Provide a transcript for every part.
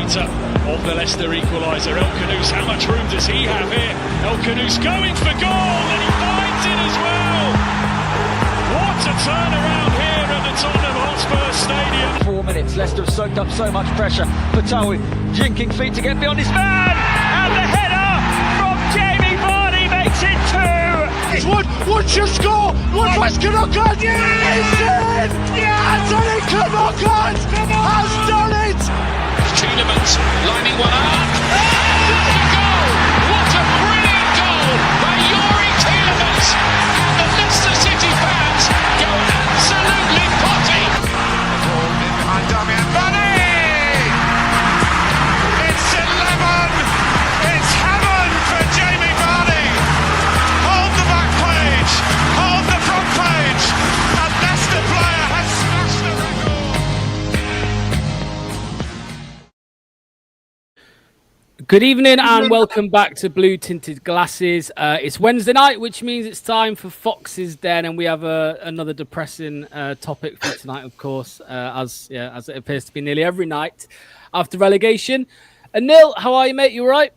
creator of the Leicester equaliser. El Khannouss, how much room does he have here? El Khannouss going for goal, and he finds it as well. What a turnaround here at the Tottenham Hotspur Stadium. 4 minutes, Leicester have soaked up so much pressure. Patawi jinking feet to get beyond his man, and the header from Jamie Vardy makes it 2. Wood should score. Wood was Knockout. Yes! Anthony Knockout has done it. Tielemans lining one up. What a goal! What a brilliant goal by Yuri Tielemans. And the Leicester City fans go absolutely potty. Ball in behind Damian Vardy. It's 11. It's heaven for Jamie Vardy. Hold the back page. Hold the front page. A Leicester player has smashed the record. Good evening and welcome back to Blue Tinted Glasses. It's Wednesday night, which means it's time for Fox's Den, and we have another depressing topic for tonight, of course, as it appears to be nearly every night after relegation. Anil, how are you, mate? You all right?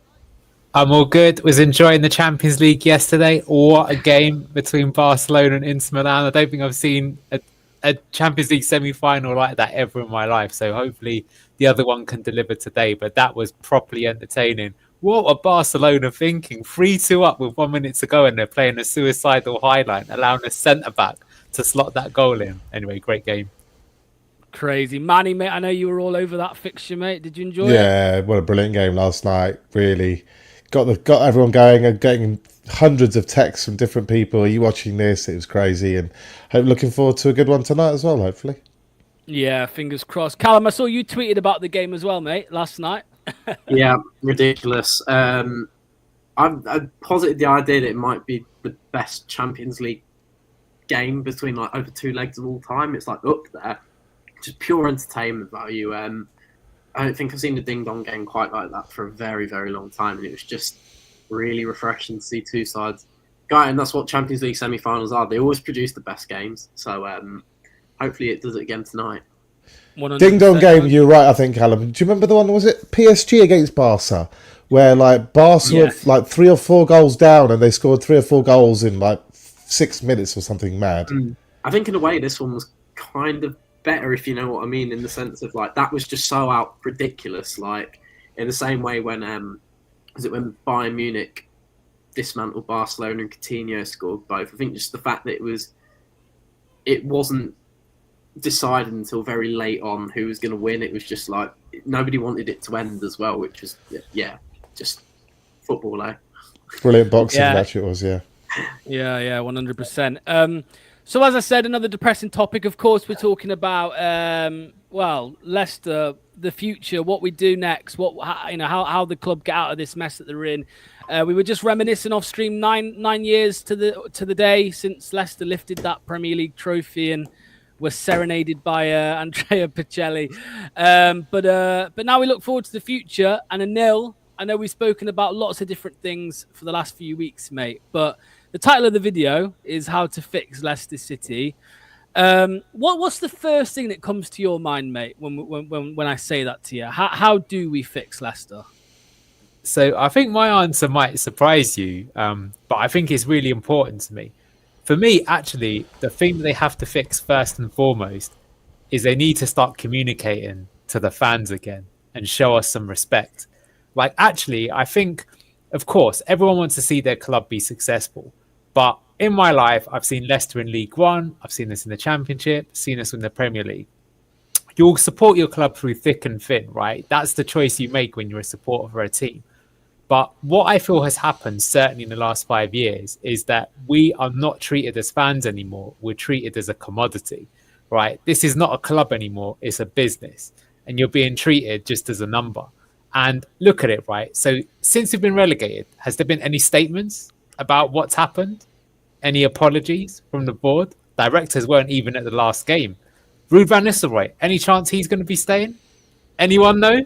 I'm all good. Was enjoying the Champions League yesterday. What a game between Barcelona and Inter Milan. I don't think I've seen a Champions League semi-final like that ever in my life. So hopefully the other one can deliver today. But that was properly entertaining. What are Barcelona thinking? 3-2 up with 1 minute to go, and they're playing a suicidal highline, allowing a centre-back to slot that goal in. Anyway, great game. Crazy. Manny, mate, I know you were all over that fixture, mate. Did you enjoy it? Yeah, what a brilliant game last night. Really got everyone going and getting hundreds of texts from different people. Are you watching this? It was crazy, and looking forward to a good one tonight as well, hopefully. Yeah, fingers crossed. Callum, I saw you tweeted about the game as well, mate, last night. Yeah, ridiculous. I'm positive the idea that it might be the best Champions League game between like over two legs of all time. It's like up there, just pure entertainment value. I don't think I've seen a ding-dong game quite like that for a very, very long time, and it was just really refreshing to see two sides. Guy, and that's what Champions League semi-finals are. They always produce the best games, so hopefully it does it again tonight. 100%. Ding dong game, you're right, I think, Callum. Do you remember the one, was it PSG against Barca, where like Barca were like 3 or 4 goals down and they scored 3 or 4 goals in like 6 minutes or something mad? I think in a way this one was kind of better, if you know what I mean, in the sense of like that was just so out ridiculous. Like in the same way when when Bayern Munich dismantled Barcelona and Coutinho scored both. I think just the fact that it wasn't decided until very late on who was going to win. It was just like nobody wanted it to end as well, which was just football, eh? Brilliant boxing match it was, yeah, 100%. So as I said, another depressing topic. Of course, we're talking about Leicester, the future, what we do next, how the club get out of this mess that they're in. We were just reminiscing off stream 9 years to the day since Leicester lifted that Premier League trophy and were serenaded by Andrea Bocelli. But now we look forward to the future. And Anil, I know we've spoken about lots of different things for the last few weeks, mate, but the title of the video is How to Fix Leicester City. What's the first thing that comes to your mind, mate, when I say that to you? How do we fix Leicester? So I think my answer might surprise you, but I think it's really important to me. For me, actually, the thing that they have to fix first and foremost is they need to start communicating to the fans again and show us some respect. Like, actually, I think, of course, everyone wants to see their club be successful. But in my life, I've seen Leicester in League One. I've seen this in the Championship, seen this in the Premier League. You'll support your club through thick and thin, right? That's the choice you make when you're a supporter for a team. But what I feel has happened, certainly in the last 5 years, is that we are not treated as fans anymore. We're treated as a commodity, right? This is not a club anymore. It's a business. And you're being treated just as a number. And look at it, right? So since we've been relegated, has there been any statements about what's happened? Any apologies from the board? Directors weren't even at the last game. Ruud van Nistelrooy, any chance he's going to be staying? Anyone know?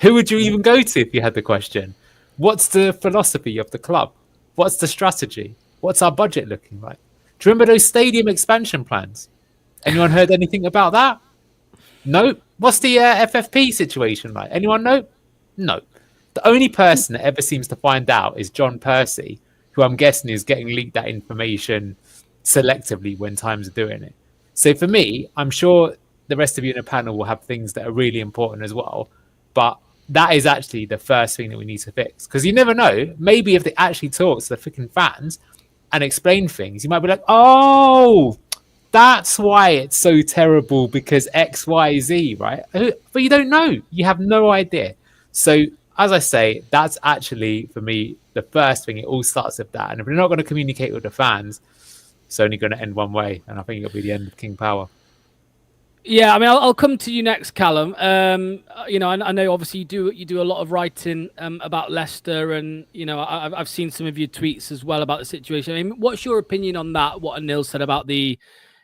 Who would you even go to if you had the question? What's the philosophy of the club? What's the strategy? What's our budget looking like? Do you remember those stadium expansion plans? Anyone heard anything about that? Nope. What's the FFP situation like? Anyone know? No. The only person that ever seems to find out is John Percy, who I'm guessing is getting leaked that information selectively when times are doing it. So for me, I'm sure the rest of you in the panel will have things that are really important as well. But that is actually the first thing that we need to fix. Because you never know. Maybe if they actually talk to the freaking fans and explain things, you might be like, oh, that's why it's so terrible because X, Y, Z, right? But you don't know. You have no idea. So as I say, that's actually, for me, the first thing. It all starts with that. And if we're not going to communicate with the fans, it's only going to end one way. And I think it'll be the end of King Power. Yeah, I mean, I'll come to you next, Callum. You know, I know obviously you do a lot of writing about Leicester, and you know, I've seen some of your tweets as well about the situation. I mean, what's your opinion on that? What Anil said about the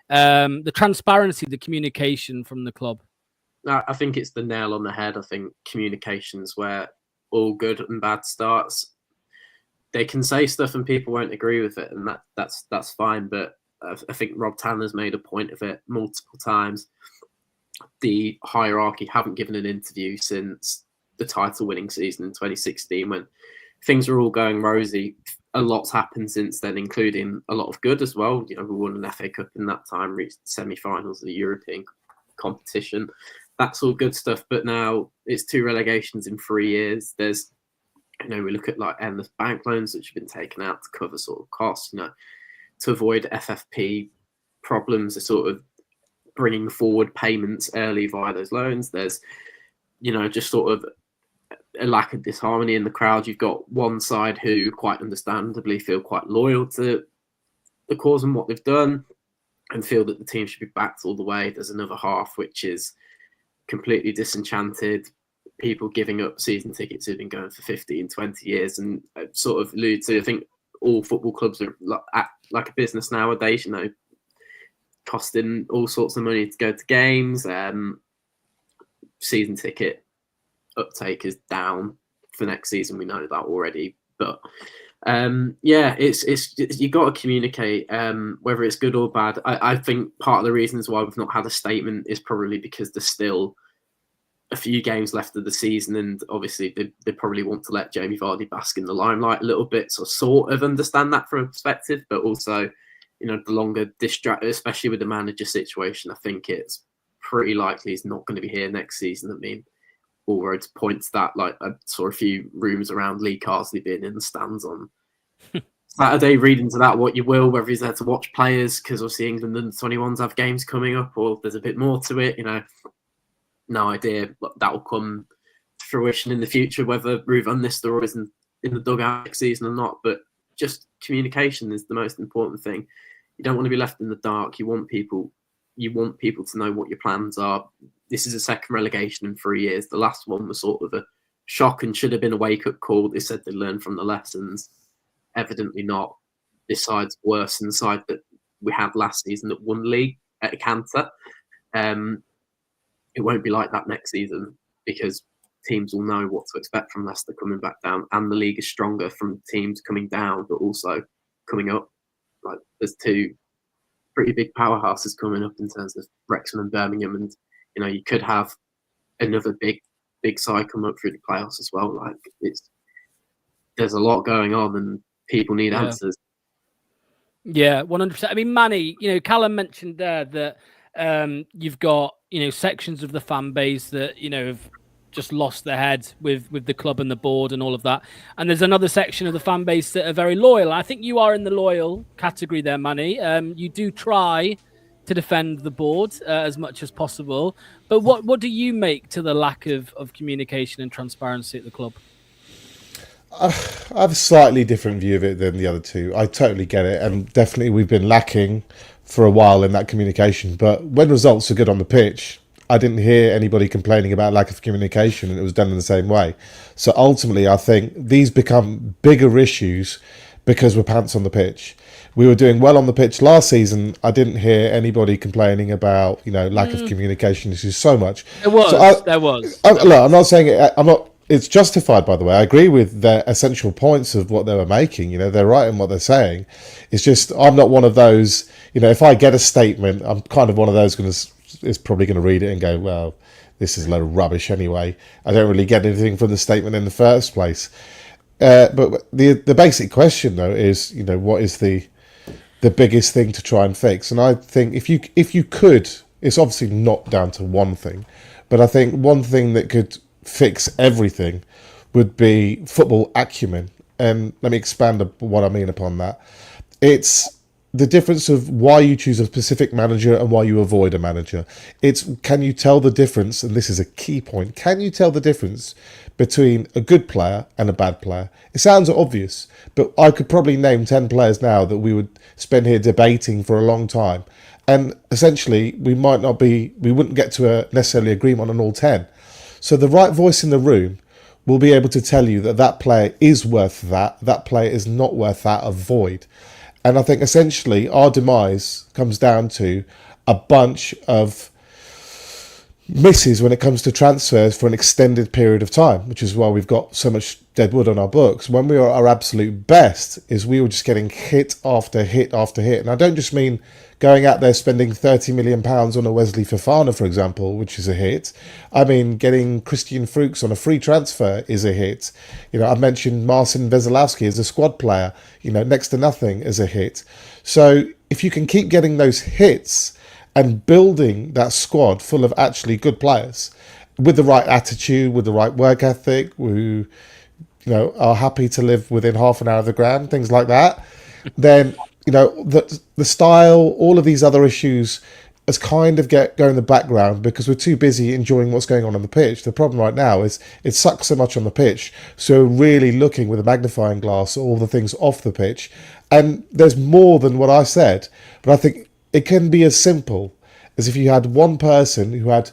transparency, the communication from the club? I think it's the nail on the head. I think communication's where all good and bad starts. They can say stuff and people won't agree with it, and that's fine. But I think Rob Tanner's made a point of it multiple times. The hierarchy haven't given an interview since the title-winning season in 2016, when things were all going rosy. A lot's happened since then, including a lot of good as well. You know, we won an FA Cup in that time, reached the semi-finals of the European competition. That's all good stuff. But now it's 2 relegations in 3 years. There's, you know, we look at like endless bank loans which have been taken out to cover sort of costs, you know, to avoid FFP problems, are sort of bringing forward payments early via those loans. There's, you know, just sort of a lack of disharmony in the crowd. You've got one side who quite understandably feel quite loyal to the cause and what they've done and feel that the team should be backed all the way. There's another half which is completely disenchanted, people giving up season tickets who've been going for 15, 20 years, and sort of allude to, I think all football clubs are like a business nowadays, you know, costing all sorts of money to go to games. Season ticket uptake is down for next season. We know that already, but yeah, it's you got to communicate, whether it's good or bad. I think part of the reasons why we've not had a statement is probably because there's still a few games left of the season, and obviously they probably want to let Jamie Vardy bask in the limelight a little bit, so sort of understand that from a perspective, but also, you know, the longer distract, especially with the manager situation, I think it's pretty likely he's not going to be here next season. I mean, all roads point to that. Like, I saw a few rumours around Lee Carsley being in the stands on Saturday. Read into that what you will, whether he's there to watch players, because obviously England under 21s have games coming up, or there's a bit more to it, you know. No idea, but that will come to fruition in the future, whether Ruud van Nistelrooy is in the dugout next season or not. But just communication is the most important thing. You don't want to be left in the dark. You want people to know what your plans are. This is a second relegation in 3 years. The last one was sort of a shock and should have been a wake-up call. They said they learned from the lessons. Evidently not. This side's worse than the side that we had last season that won the league at a canter. It won't be like that next season, because teams will know what to expect from Leicester coming back down, and the league is stronger from teams coming down but also coming up. Like, there's 2 pretty big powerhouses coming up in terms of Wrexham and Birmingham, and you know, you could have another big side come up through the playoffs as well. Like, there's a lot going on and people need answers. Yeah, 100%. I mean, Manny, you know, Callum mentioned there that you've got, you know, sections of the fan base that, you know, have just lost their head with the club and the board and all of that. And there's another section of the fan base that are very loyal. I think you are in the loyal category there, Manny. You do try to defend the board as much as possible. But what do you make to the lack of communication and transparency at the club? I have a slightly different view of it than the other two. I totally get it. And definitely we've been lacking for a while in that communication. But when results are good on the pitch, I didn't hear anybody complaining about lack of communication, and it was done in the same way. So ultimately, I think these become bigger issues because we're pants on the pitch. We were doing well on the pitch last season. I didn't hear anybody complaining about, you know, lack of communication issues so much. There was. Look, I'm not saying it. I'm not. It's justified, by the way. I agree with the essential points of what they were making. You know, they're right in what they're saying. It's just I'm not one of those. You know, if I get a statement, I'm kind of one of those is probably going to read it and go, well, this is a load of rubbish anyway. I don't really get anything from the statement in the first place. But the basic question though is, what is the biggest thing to try and fix? And I think if you could, it's obviously not down to one thing, but I think one thing that could fix everything would be football acumen. And let me expand what I mean upon that. It's the difference of why you choose a specific manager and why you avoid a manager. It's, can you tell the difference? And this is a key point. Can you tell the difference between a good player and a bad player? It sounds obvious, but I could probably name 10 players now that we would spend here debating for a long time. And essentially, we wouldn't get to a necessarily agreement on all 10. So the right voice in the room will be able to tell you that player is worth that player is not worth that, avoid. And I think essentially our demise comes down to a bunch of misses when it comes to transfers for an extended period of time, which is why we've got so much dead wood on our books. When we were at our absolute best is we were just getting hit after hit after hit. And I don't just mean going out there spending £30 million on a Wesley Fofana, for example, which is a hit. I mean, getting Christian Fuchs on a free transfer is a hit. I mentioned Marcin Veselowski as a squad player, next to nothing is a hit. So if you can keep getting those hits and building that squad full of actually good players with the right attitude, with the right work ethic, who are happy to live within half an hour of the ground, things like that, then the style, all of these other issues as kind of go in the background because we're too busy enjoying what's going on the pitch. The problem right now is it sucks so much on the pitch, so really looking with a magnifying glass at all the things off the pitch. And there's more than what I said, but I think it can be as simple as if you had one person who had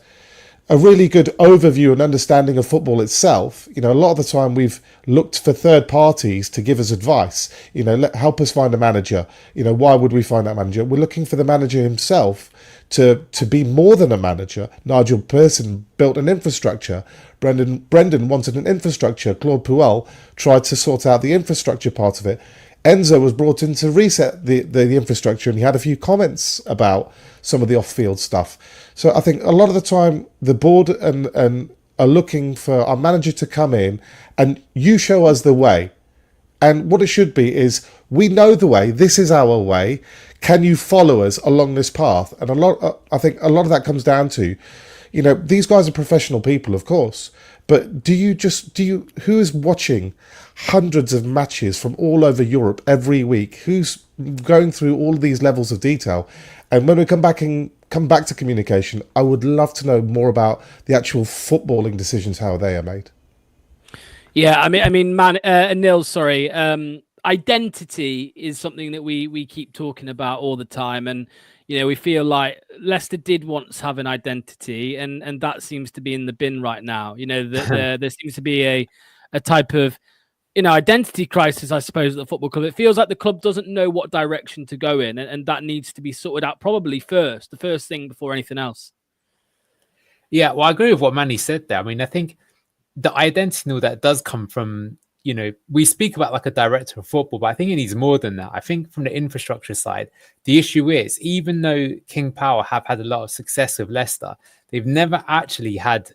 a really good overview and understanding of football itself. A lot of the time we've looked for third parties to give us advice. Help us find a manager. Why would we find that manager? We're looking for the manager himself to be more than a manager. Nigel Pearson built an infrastructure. Brendan wanted an infrastructure. Claude Puel tried to sort out the infrastructure part of it. Enzo was brought in to reset the infrastructure, and he had a few comments about some of the off-field stuff. So I think a lot of the time the board and are looking for our manager to come in and you show us the way. And what it should be is, we know the way, this is our way, can you follow us along this path? And I think a lot of that comes down to, these guys are professional people, of course, but who is watching hundreds of matches from all over Europe every week? Who's going through all these levels of detail? And when we come back to communication, I would love to know more about the actual footballing decisions, how they are made. Yeah, Nils, sorry. Identity is something that we keep talking about all the time, and we feel like Leicester did once have an identity, and that seems to be in the bin right now. There seems to be a type of identity crisis, I suppose, at the football club. It feels like the club doesn't know what direction to go in, and that needs to be sorted out probably the first thing before anything else. Yeah, well, I agree with what Manny said there. I think the identity and all that does come from, we speak about like a director of football, but I think it needs more than that. I think from the infrastructure side, the issue is, even though King Power have had a lot of success with Leicester, they've never actually had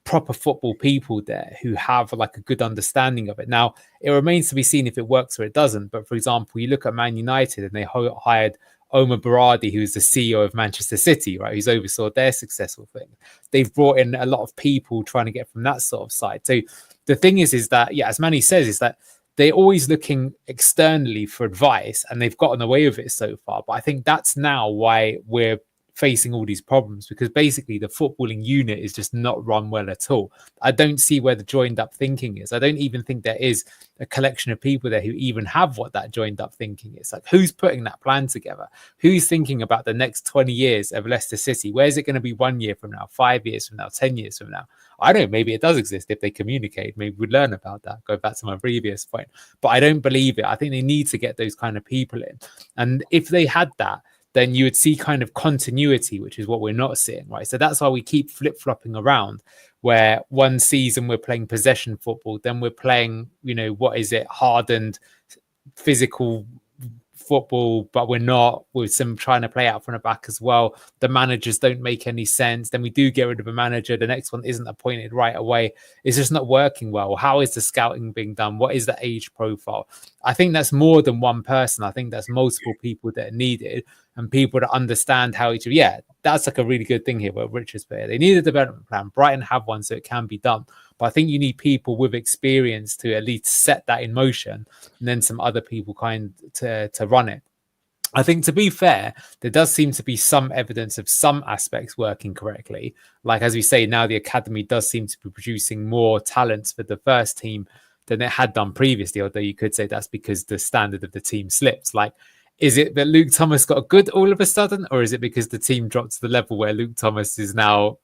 proper football people there who have like a good understanding of it. Now, it remains to be seen if it works or it doesn't. But for example, you look at Man United and they hired Omar Baradi, who's the CEO of Manchester City, right, who's oversaw their successful thing. They've brought in a lot of people trying to get from that sort of side. So the thing is that, yeah, as Manny says, is that they're always looking externally for advice, and they've gotten away with it so far. But I think that's now why we're facing all these problems, because basically the footballing unit is just not run well at all. I don't see where the joined up thinking is. I don't even think there is a collection of people there who even have what that joined up thinking is. Like, who's putting that plan together? Who's thinking about the next 20 years of Leicester City? Where's it going to be 1 year from now, 5 years from now, 10 years from now? I don't know, maybe it does exist if they communicate. Maybe we'd learn about that. Go back to my previous point. But I don't believe it. I think they need to get those kind of people in. And if they had that, then you would see kind of continuity, which is what we're not seeing, right? So that's why we keep flip-flopping around, where one season we're playing possession football, then we're playing, what is it, hardened, physical football, but we're not, with some trying to play out from the back as well. The managers don't make any sense. Then we do get rid of a manager. The next one isn't appointed right away. It's just not working well. How is the scouting being done? What is the age profile? I think that's more than one person. I think that's multiple people that are needed, and people to understand how each of, that's like a really good thing here where Richard's player. They need a development plan. Brighton have one, so it can be done. But I think you need people with experience to at least set that in motion, and then some other people to run it. I think, to be fair, there does seem to be some evidence of some aspects working correctly. Like, as we say, now the academy does seem to be producing more talents for the first team than it had done previously, although you could say that's because the standard of the team slipped. Like, is it that Luke Thomas got good all of a sudden, or is it because the team dropped to the level where Luke Thomas is now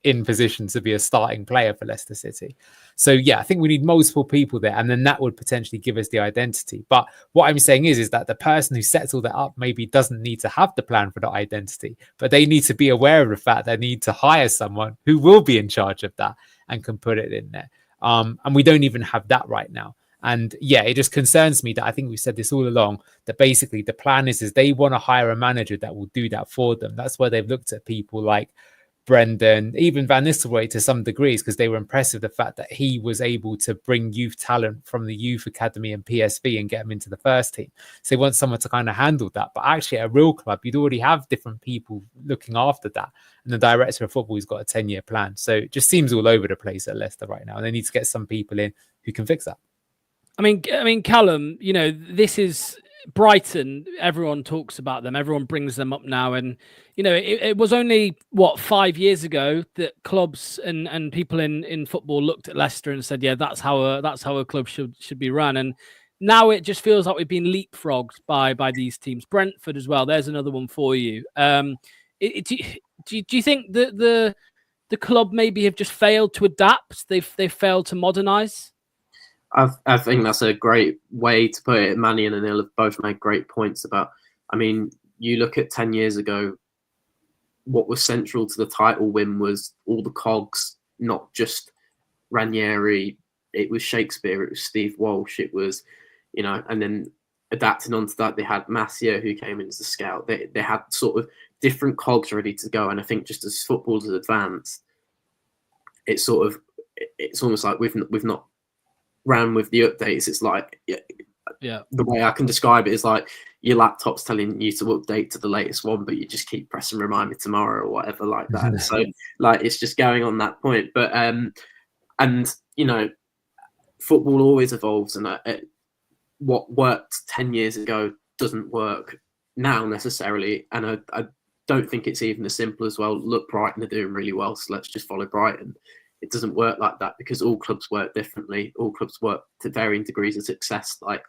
in position to be a starting player for Leicester City? So I think we need multiple people there, and then that would potentially give us the identity. But what I'm saying is that the person who sets all that up maybe doesn't need to have the plan for the identity, but they need to be aware of the fact they need to hire someone who will be in charge of that and can put it in there. And we don't even have that right now. And it just concerns me that I think we've said this all along, that basically the plan is they want to hire a manager that will do that for them. That's why they've looked at people like Brendan, even Van Nistelrooy to some degrees, because they were impressed with the fact that he was able to bring youth talent from the youth academy and PSV and get them into the first team. So they want someone to kind of handle that. But actually at a real club, you'd already have different people looking after that. And the director of football has got a 10-year plan. So it just seems all over the place at Leicester right now. And they need to get some people in who can fix that. I mean, Callum, this is Brighton. Everyone talks about them. Everyone brings them up now. And, it was only, 5 years ago that clubs and people in football looked at Leicester and said, that's how a club should be run. And now it just feels like we've been leapfrogged by these teams. Brentford as well. There's another one for you. Do you think that the club maybe have just failed to adapt? They've failed to modernise? I think that's a great way to put it. Manny and Anil have both made great points about, you look at 10 years ago, what was central to the title win was all the cogs, not just Ranieri. It was Shakespeare, it was Steve Walsh, it was, and then adapting onto that, they had Masia, who came in as a scout. They had sort of different cogs ready to go. And I think just as football has advanced, it's almost like we've not ran with the updates. It's like, the way I can describe it is like your laptop's telling you to update to the latest one, but you just keep pressing remind me tomorrow or whatever like that. So like, it's just going on that point. But football always evolves, and what worked 10 years ago doesn't work now necessarily. And I don't think it's even as simple as, well, look, Brighton are doing really well, so let's just follow Brighton. It doesn't work like that, because all clubs work differently. All clubs work to varying degrees of success. Like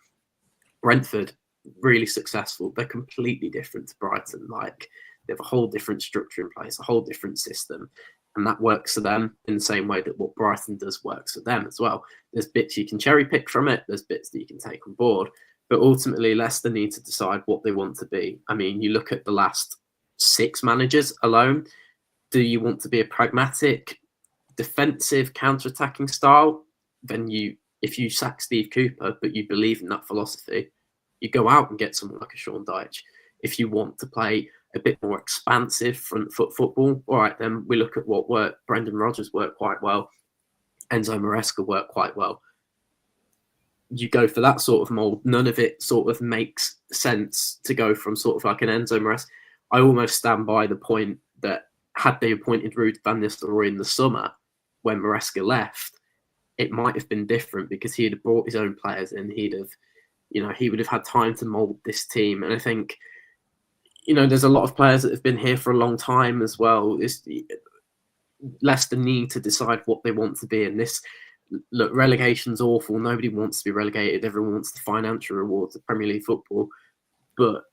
Brentford, really successful. They're completely different to Brighton. Like, they have a whole different structure in place, a whole different system. And that works for them in the same way that what Brighton does works for them as well. There's bits you can cherry pick from it. There's bits that you can take on board. But ultimately, Leicester need to decide what they want to be. You look at the last 6 managers alone. Do you want to be a pragmatic, defensive, counter-attacking style? Then if you sack Steve Cooper, but you believe in that philosophy, you go out and get someone like a Sean Dyche. If you want to play a bit more expansive front foot football, all right, then we look at what worked. Brendan Rodgers worked quite well. Enzo Maresca worked quite well. You go for that sort of mold. None of it sort of makes sense to go from sort of like an Enzo Maresca. I almost stand by the point that had they appointed Ruud van Nistelrooy in the summer when Maresca left, it might have been different, because he'd have brought his own players in. He would have had time to mould this team. And I think, there's a lot of players that have been here for a long time as well. Leicester need to decide what they want to be. And look, relegation's awful. Nobody wants to be relegated. Everyone wants the financial rewards of Premier League football. But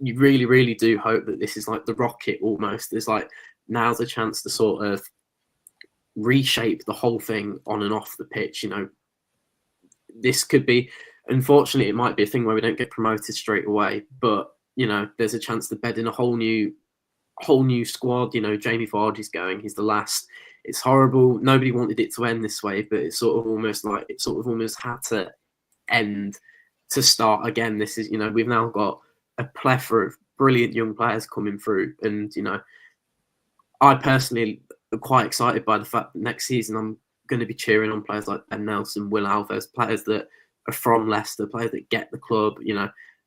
you really, really do hope that this is like the rocket almost. There's like, now's a chance to sort of reshape the whole thing on and off the pitch. This could be, unfortunately, it might be a thing where we don't get promoted straight away, but there's a chance to bed in a whole new squad. Jamie Vardy's going, he's the last. It's horrible. Nobody wanted it to end this way, but it's sort of almost had to end to start again. This is, we've now got a plethora of brilliant young players coming through. And, I personally am quite excited by the fact that next season I'm going to be cheering on players like Ben Nelson, Will Alves, players that are from Leicester, players that get the club.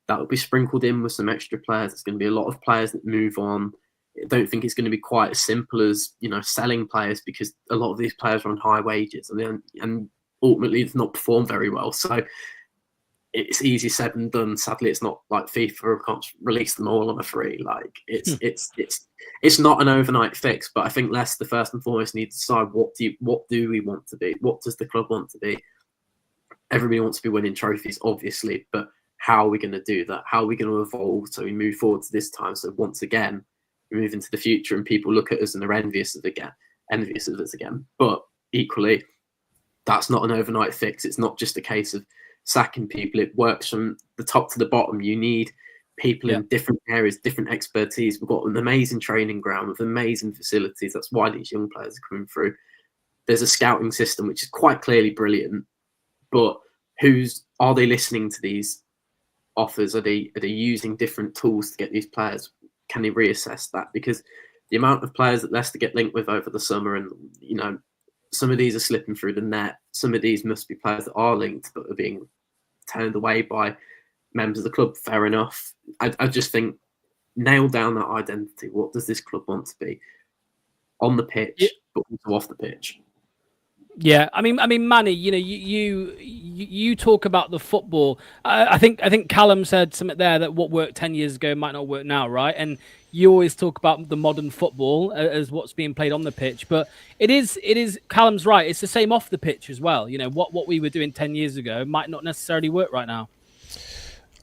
That will be sprinkled in with some extra players. There's going to be a lot of players that move on. I don't think it's going to be quite as simple as, selling players, because a lot of these players are on high wages and ultimately they've not performed very well. So it's easy said than done. Sadly, it's not like FIFA can't release them all on a free. Like it's not an overnight fix. But I think Leicester first and foremost need to decide what do we want to be? What does the club want to be? Everybody wants to be winning trophies, obviously, but how are we going to do that? How are we going to evolve so we move forward to this time? So once again, we move into the future and people look at us and are envious of us again. But equally, that's not an overnight fix. It's not just a case of sacking people. It works from the top to the bottom. You need people in different areas, different expertise. We've got an amazing training ground with amazing facilities. That's why these young players are coming through. There's a scouting system, which is quite clearly brilliant. But are they listening to these offers? Are they using different tools to get these players? Can they reassess that? Because the amount of players that Leicester get linked with over the summer, and some of these are slipping through the net. Some of these must be players that are linked but are being turned away by members of the club. Fair enough. I just think nail down that identity. What does this club want to be on the pitch, but also off the pitch? Yeah, I mean, Manny, you talk about the football. I think Callum said something there that what worked 10 years ago might not work now, right? And you always talk about the modern football as what's being played on the pitch, but it is. Callum's right. It's the same off the pitch as well. What we were doing 10 years ago might not necessarily work right now.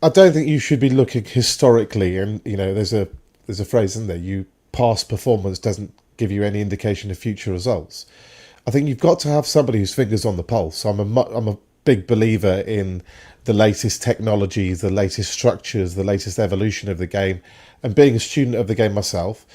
I don't think you should be looking historically, and there's a phrase in there: past performance doesn't give you any indication of future results. I think you've got to have somebody whose finger's on the pulse. I'm a big believer in the latest technologies, the latest structures, the latest evolution of the game. And being a student of the game myself,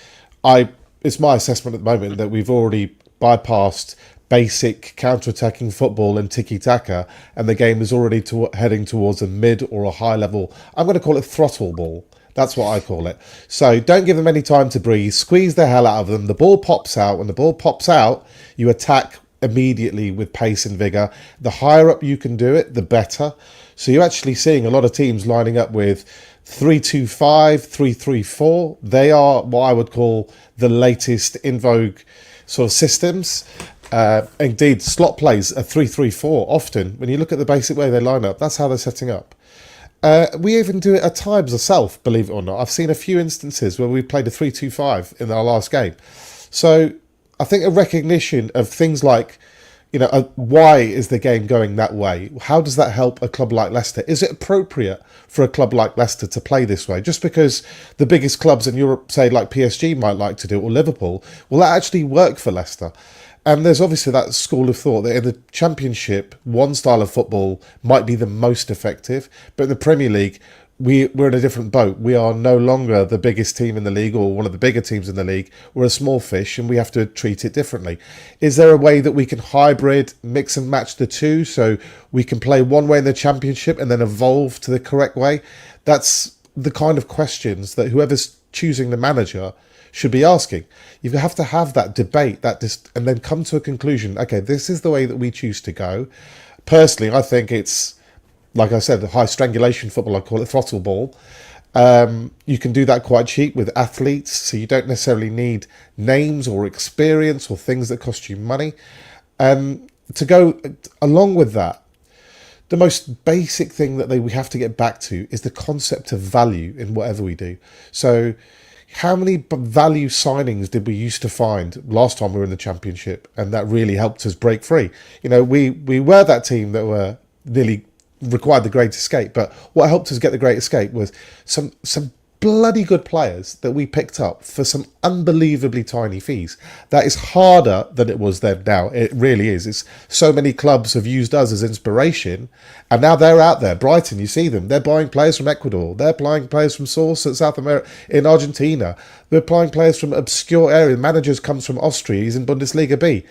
it's my assessment at the moment that we've already bypassed basic counter-attacking football and tiki-taka, and the game is already heading towards a mid or a high level. I'm going to call it throttle ball. That's what I call it. So don't give them any time to breathe. Squeeze the hell out of them. The ball pops out. When the ball pops out, you attack immediately with pace and vigour. The higher up you can do it, the better. So you're actually seeing a lot of teams lining up with 3-2-5, 3-3-4. They are what I would call the latest in vogue sort of systems. Indeed, slot plays are 3-3-4 often. When you look at the basic way they line up, that's how they're setting up. We even do it at times ourselves, believe it or not. I've seen a few instances where we played a 3-2-5 in our last game. So I think a recognition of things like, why is the game going that way? How does that help a club like Leicester? Is it appropriate for a club like Leicester to play this way? Just because the biggest clubs in Europe, say like PSG, might like to do it, or Liverpool, will that actually work for Leicester? And there's obviously that school of thought that in the Championship, one style of football might be the most effective. But in the Premier League, we're in a different boat. We are no longer the biggest team in the league or one of the bigger teams in the league. We're a small fish and we have to treat it differently. Is there a way that we can hybrid, mix and match the two so we can play one way in the Championship and then evolve to the correct way? That's the kind of questions that whoever's choosing the manager should be asking. You have to have that debate, and then come to a conclusion. Okay, this is the way that we choose to go. Personally, I think it's, like I said, the high strangulation football. I call it throttle ball. You can do that quite cheap with athletes, so you don't necessarily need names or experience or things that cost you money. To go along with that, the most basic thing that we have to get back to is the concept of value in whatever we do. So how many value signings did we used to find last time we were in the Championship, and that really helped us break free? We were that team that were nearly required the Great Escape, but what helped us get the Great Escape was some bloody good players that we picked up for some unbelievably tiny fees. That is harder than it was then. Now it really is. It's so many clubs have used us as inspiration, and now they're out there. Brighton, you see them, they're buying players from Ecuador, they're buying players from Source at South America, in Argentina, they're buying players from obscure areas. Managers comes from Austria, he's in Bundesliga B.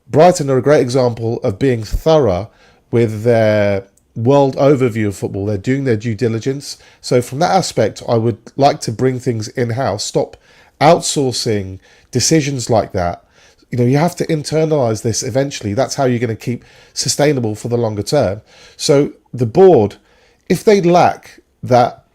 Brighton are a great example of being thorough with their world overview of football. They're doing their due diligence. So from that aspect, I would like to bring things in-house, stop outsourcing decisions like that. You know, you have to internalize this eventually. That's how you're going to keep sustainable for the longer term. So the board, if they lack that,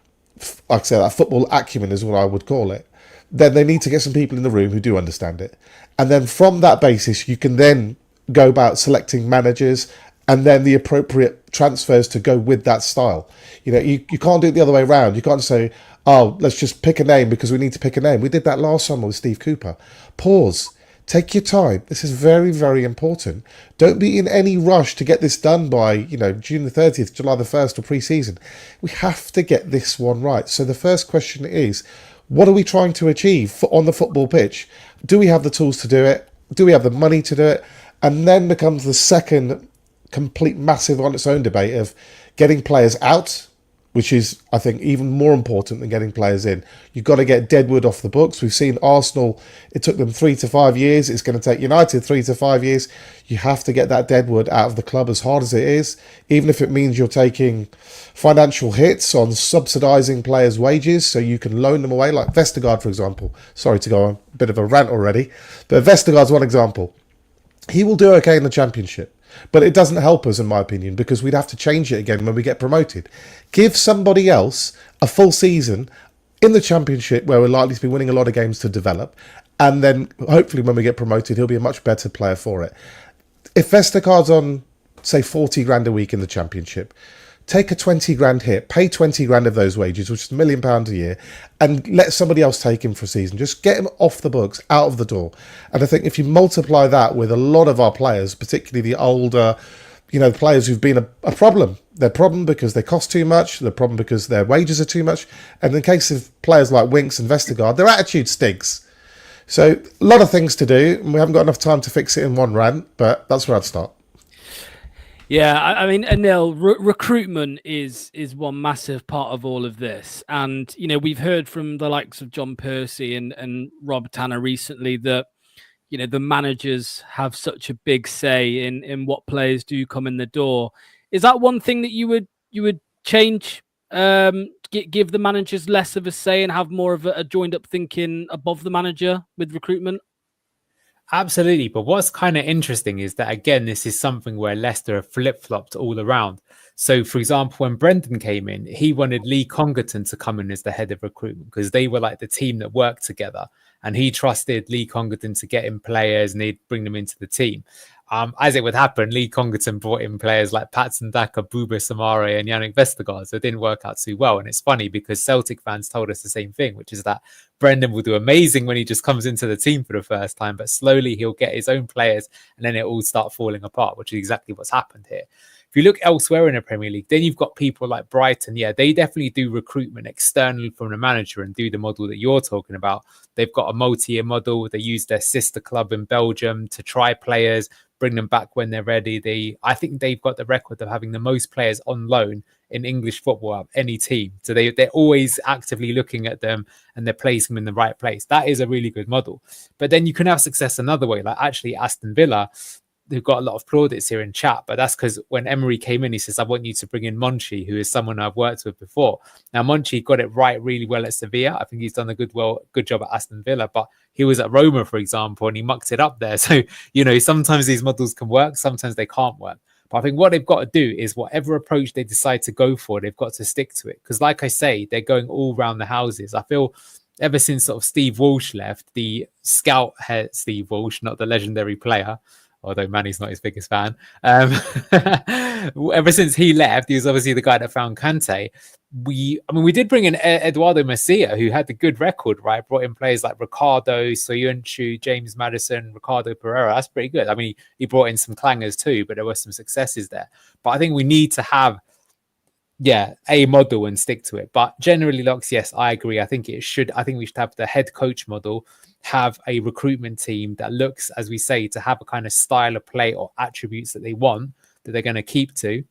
like I say, that football acumen is what I would call it, then they need to get some people in the room who do understand it. And then from that basis, you can then go about selecting managers and then the appropriate transfers to go with that style. You know, you can't do it the other way around. You can't say, oh, let's just pick a name because we need to pick a name. We did that last summer with Steve Cooper. Pause. Take your time. This is very, very important. Don't be in any rush to get this done by, you know, June the 30th, July the 1st or pre-season. We have to get this one right. So the first question is, what are we trying to achieve on the football pitch? Do we have the tools to do it? Do we have the money to do it? And then becomes the second complete massive on its own debate of getting players out, which is, I think, even more important than getting players in. You've got to get deadwood off the books. We've seen Arsenal, it took them 3 to 5 years. It's going to take United 3 to 5 years. You have to get that deadwood out of the club as hard as it is, even if it means you're taking financial hits on subsidising players' wages so you can loan them away, like Vestergaard, for example. Sorry to go on a bit of a rant already, but Vestergaard's one example. He will do okay in the Championship, but it doesn't help us, in my opinion, because we'd have to change it again when we get promoted. Give somebody else a full season in the Championship where we're likely to be winning a lot of games to develop, and then hopefully when we get promoted, he'll be a much better player for it. If Vestergaard's on, say, 40 grand a week in the Championship, take a 20 grand hit, pay 20 grand of those wages, which is £1 million a year, and let somebody else take him for a season. Just get him off the books, out of the door. And I think if you multiply that with a lot of our players, particularly the older, you know, players who've been a problem. They're a problem because they cost too much. They're a problem because their wages are too much. And in the case of players like Winks and Vestergaard, their attitude stinks. So a lot of things to do, and we haven't got enough time to fix it in one rant, but that's where I'd start. Yeah, I mean, Anil, recruitment is one massive part of all of this. And, you know, we've heard from the likes of John Percy and Rob Tanner recently that, you know, the managers have such a big say in what players do come in the door. Is that one thing that you would change, give the managers less of a say and have more of a joined up thinking above the manager with recruitment? Absolutely. But what's kind of interesting is that, again, this is something where Leicester have flip-flopped all around. So, for example, when Brendan came in, he wanted Lee Congerton to come in as the head of recruitment because they were like the team that worked together. And he trusted Lee Congerton to get in players and he'd bring them into the team. As it would happen, Lee Congerton brought in players like Patson Daka, Buba Samare and Yannick Vestergaard. So it didn't work out too well. And it's funny because Celtic fans told us the same thing, which is that Brendan will do amazing when he just comes into the team for the first time, but slowly he'll get his own players and then it all start falling apart, which is exactly what's happened here. If you look elsewhere in the Premier League, then you've got people like Brighton. Yeah, they definitely do recruitment externally from the manager and do the model that you're talking about. They've got a multi-year model. They use their sister club in Belgium to try players, bring them back when they're ready. I think they've got the record of having the most players on loan in English football of any team. So they're always actively looking at them and they're placing them in the right place. That is a really good model. But then you can have success another way, like actually Aston Villa, who've got a lot of plaudits here in chat, but that's because when Emery came in, he says, I want you to bring in Monchi, who is someone I've worked with before. Now, Monchi got it right really well at Sevilla. I think he's done a good job at Aston Villa, but he was at Roma, for example, and he mucked it up there. So, you know, sometimes these models can work, sometimes they can't work. But I think what they've got to do is whatever approach they decide to go for, they've got to stick to it. Because like I say, they're going all around the houses. I feel ever since sort of Steve Walsh left, the scout head Steve Walsh, not the legendary player, although Manny's not his biggest fan. Ever since he left, he was obviously the guy that found Kante. We did bring in Eduardo Macia, who had the good record, right? Brought in players like Ricardo, Soyuncu, James Maddison, Ricardo Pereira. That's pretty good. I mean, he brought in some clangers too, but there were some successes there. But I think we need to have, a model and stick to it. But generally, Locks, yes, I agree. I think we should have the head coach model, have a recruitment team that looks, as we say, to have a kind of style of play or attributes that they want, that they're going to keep to.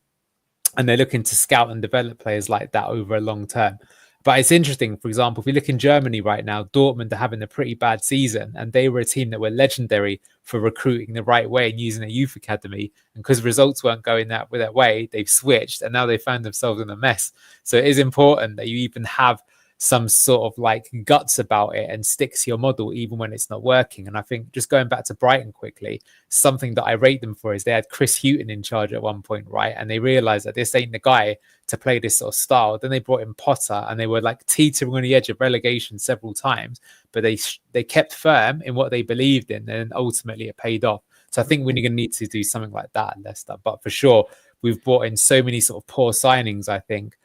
And they're looking to scout and develop players like that over a long term. But it's interesting, for example, if you look in Germany right now, Dortmund are having a pretty bad season, and they were a team that were legendary for recruiting the right way and using a youth academy. And because results weren't going that way, they've switched, and now they found themselves in a mess. So it is important that you even have some sort of like guts about it and stick to your model even when it's not working. And I think just going back to Brighton quickly, something that I rate them for is they had Chris Hughton in charge at one point, right? And they realized that this ain't the guy to play this sort of style. Then they brought in Potter, and they were like teetering on the edge of relegation several times, but they kept firm in what they believed in, and ultimately it paid off. So I think we're going to need to do something like that at Leicester. But for sure, we've brought in so many sort of poor signings, I think,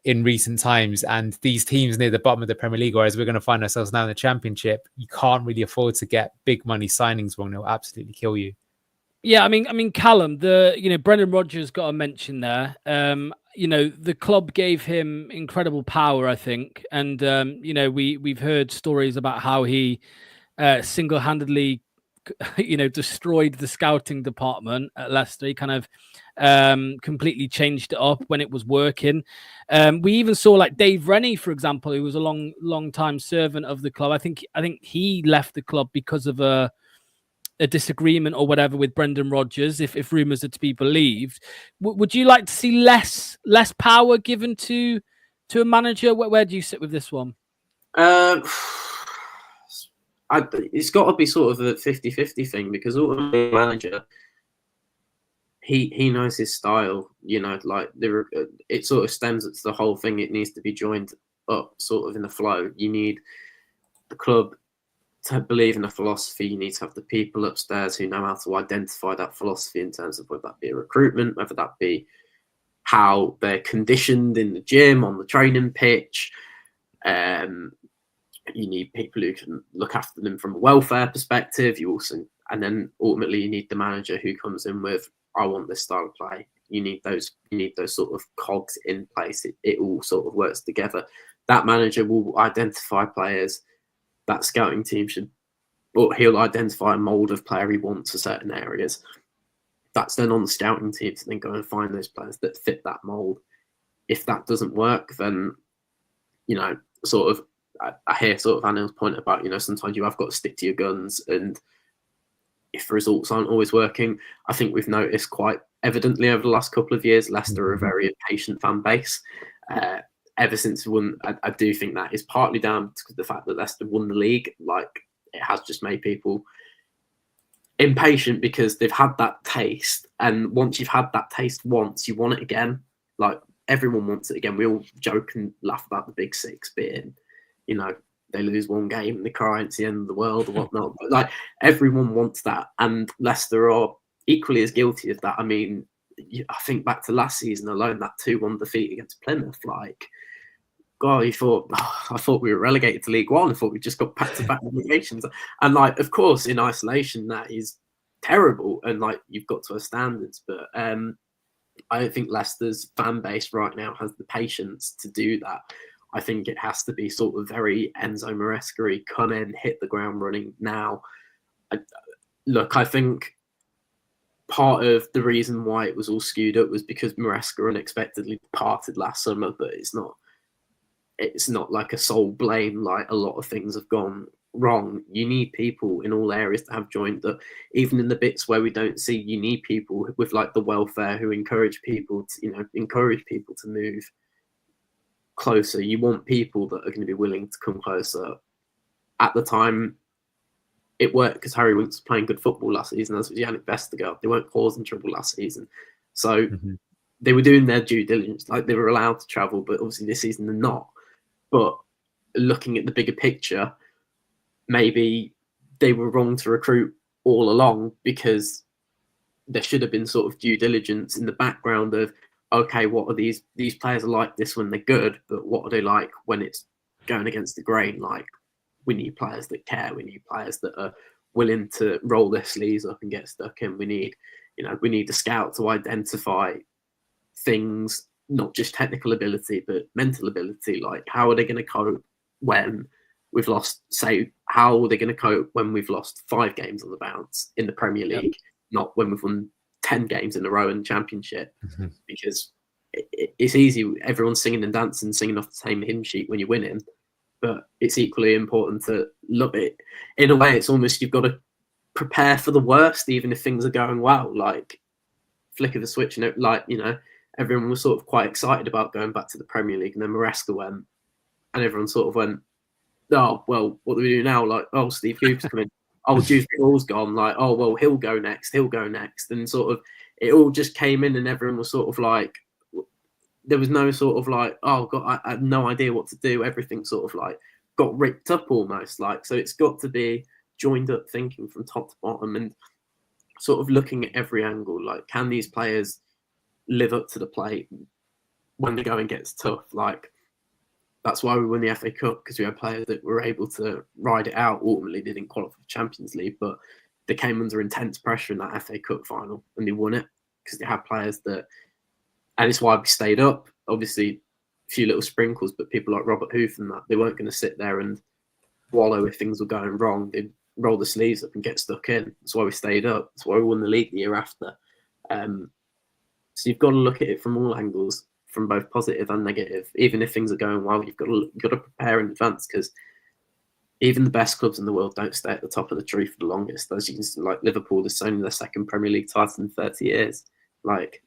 in recent times, and these teams near the bottom of the Premier League, whereas we're going to find ourselves now in the Championship, you can't really afford to get big money signings wrong. They'll absolutely kill you. Yeah, I mean, Callum, Brendan Rodgers got a mention there. The club gave him incredible power, I think, and we've heard stories about how he single-handedly destroyed the scouting department at Leicester. He kind of completely changed it up when it was working. We even saw like Dave Rennie, for example, who was a long time servant of the club. I think he left the club because of a disagreement or whatever with Brendan Rodgers, if rumours are to be believed. Would you like to see less power given to a manager? Where do you sit with this one? It's got to be sort of a 50-50 thing, because ultimately the manager, he knows his style, like it sort of stems to the whole thing. It needs to be joined up sort of in the flow. You need the club to believe in a philosophy. You need to have the people upstairs who know how to identify that philosophy in terms of whether that be a recruitment, whether that be how they're conditioned in the gym, on the training pitch. You need people who can look after them from a welfare perspective. And then ultimately you need the manager who comes in with, I want this style of play. You need those sort of cogs in place. It all sort of works together. That manager will identify players. That scouting team he'll identify a mold of player he wants for certain areas. That's then on the scouting team to then go and find those players that fit that mold. If that doesn't work, then, sort of, I hear sort of Anil's point about, sometimes you have got to stick to your guns, and if results aren't always working, I think we've noticed quite evidently over the last couple of years, Leicester are a very impatient fan base. Ever since we won, I do think that is partly down to the fact that Leicester won the league. Like, it has just made people impatient because they've had that taste, and once you've had that taste once, you want it again. Like, everyone wants it again. We all joke and laugh about the Big Six being, they lose one game and they cry, it's the end of the world or whatnot. But like, everyone wants that, and Leicester are equally as guilty of that. I mean, I think back to last season alone, that 2-1 defeat against Plymouth. Like, God, I thought we were relegated to League One. I thought we just got back-to-back relegations. And like, of course, in isolation, that is terrible, and like, you've got to have standards. But I don't think Leicester's fan base right now has the patience to do that. I think it has to be sort of very Enzo Maresca-y, come in, hit the ground running now. I think part of the reason why it was all skewed up was because Maresca unexpectedly departed last summer, but it's not like a sole blame. Like, a lot of things have gone wrong. You need people in all areas to have joined up. Even in the bits where we don't see, you need people with like the welfare who encourage people to move closer. You want people that are going to be willing to come closer. At the time, it worked because Harry Winks was playing good football last season, as was Yannick Vestergaard. They weren't causing trouble last season. So they were doing their due diligence. Like, they were allowed to travel, but obviously this season they're not. But looking at the bigger picture, maybe they were wrong to recruit all along, because there should have been sort of due diligence in the background of, okay, what are these players are like this when they're good, but what are they like when it's going against the grain? Like, we need players that care. We need players that are willing to roll their sleeves up and get stuck in. We need the scout to identify things, not just technical ability, but mental ability. Like, how are they going to cope when we've lost, how are they going to cope when we've lost 5 games on the bounce in the Premier League, not when we've won 10 games in a row in the Championship, because it's easy. Everyone's singing and dancing, singing off the same hymn sheet when you're winning. But it's equally important to love it. In a way, it's almost you've got to prepare for the worst, even if things are going well. Like, flick of the switch, and everyone was sort of quite excited about going back to the Premier League, and then Maresca went, and everyone sort of went, "Oh, well, what do we do now?" Like, "Oh, Steve Cooper's coming. Oh, Jude Ball's gone." Like, "Oh, well, he'll go next. And sort of it all just came in, and everyone was sort of like, there was no sort of like, "Oh God, I had no idea what to do." Everything sort of like got ripped up almost. Like, so it's got to be joined up thinking from top to bottom and sort of looking at every angle. Like, can these players live up to the plate when the going gets tough? Like, that's why we won the FA Cup, because we had players that were able to ride it out. Ultimately, they didn't qualify for Champions League, but they came under intense pressure in that FA Cup final and they won it because they had players that, and it's why we stayed up. Obviously, a few little sprinkles, but people like Robert Huth and that, they weren't going to sit there and wallow if things were going wrong. They'd roll the sleeves up and get stuck in. That's why we stayed up. That's why we won the league the year after. So you've got to look at it from all angles, from both positive and negative. Even if things are going well, you've got to prepare in advance, because even the best clubs in the world don't stay at the top of the tree for the longest. As you can see, like Liverpool, is only their second Premier League title in 30 years. Like,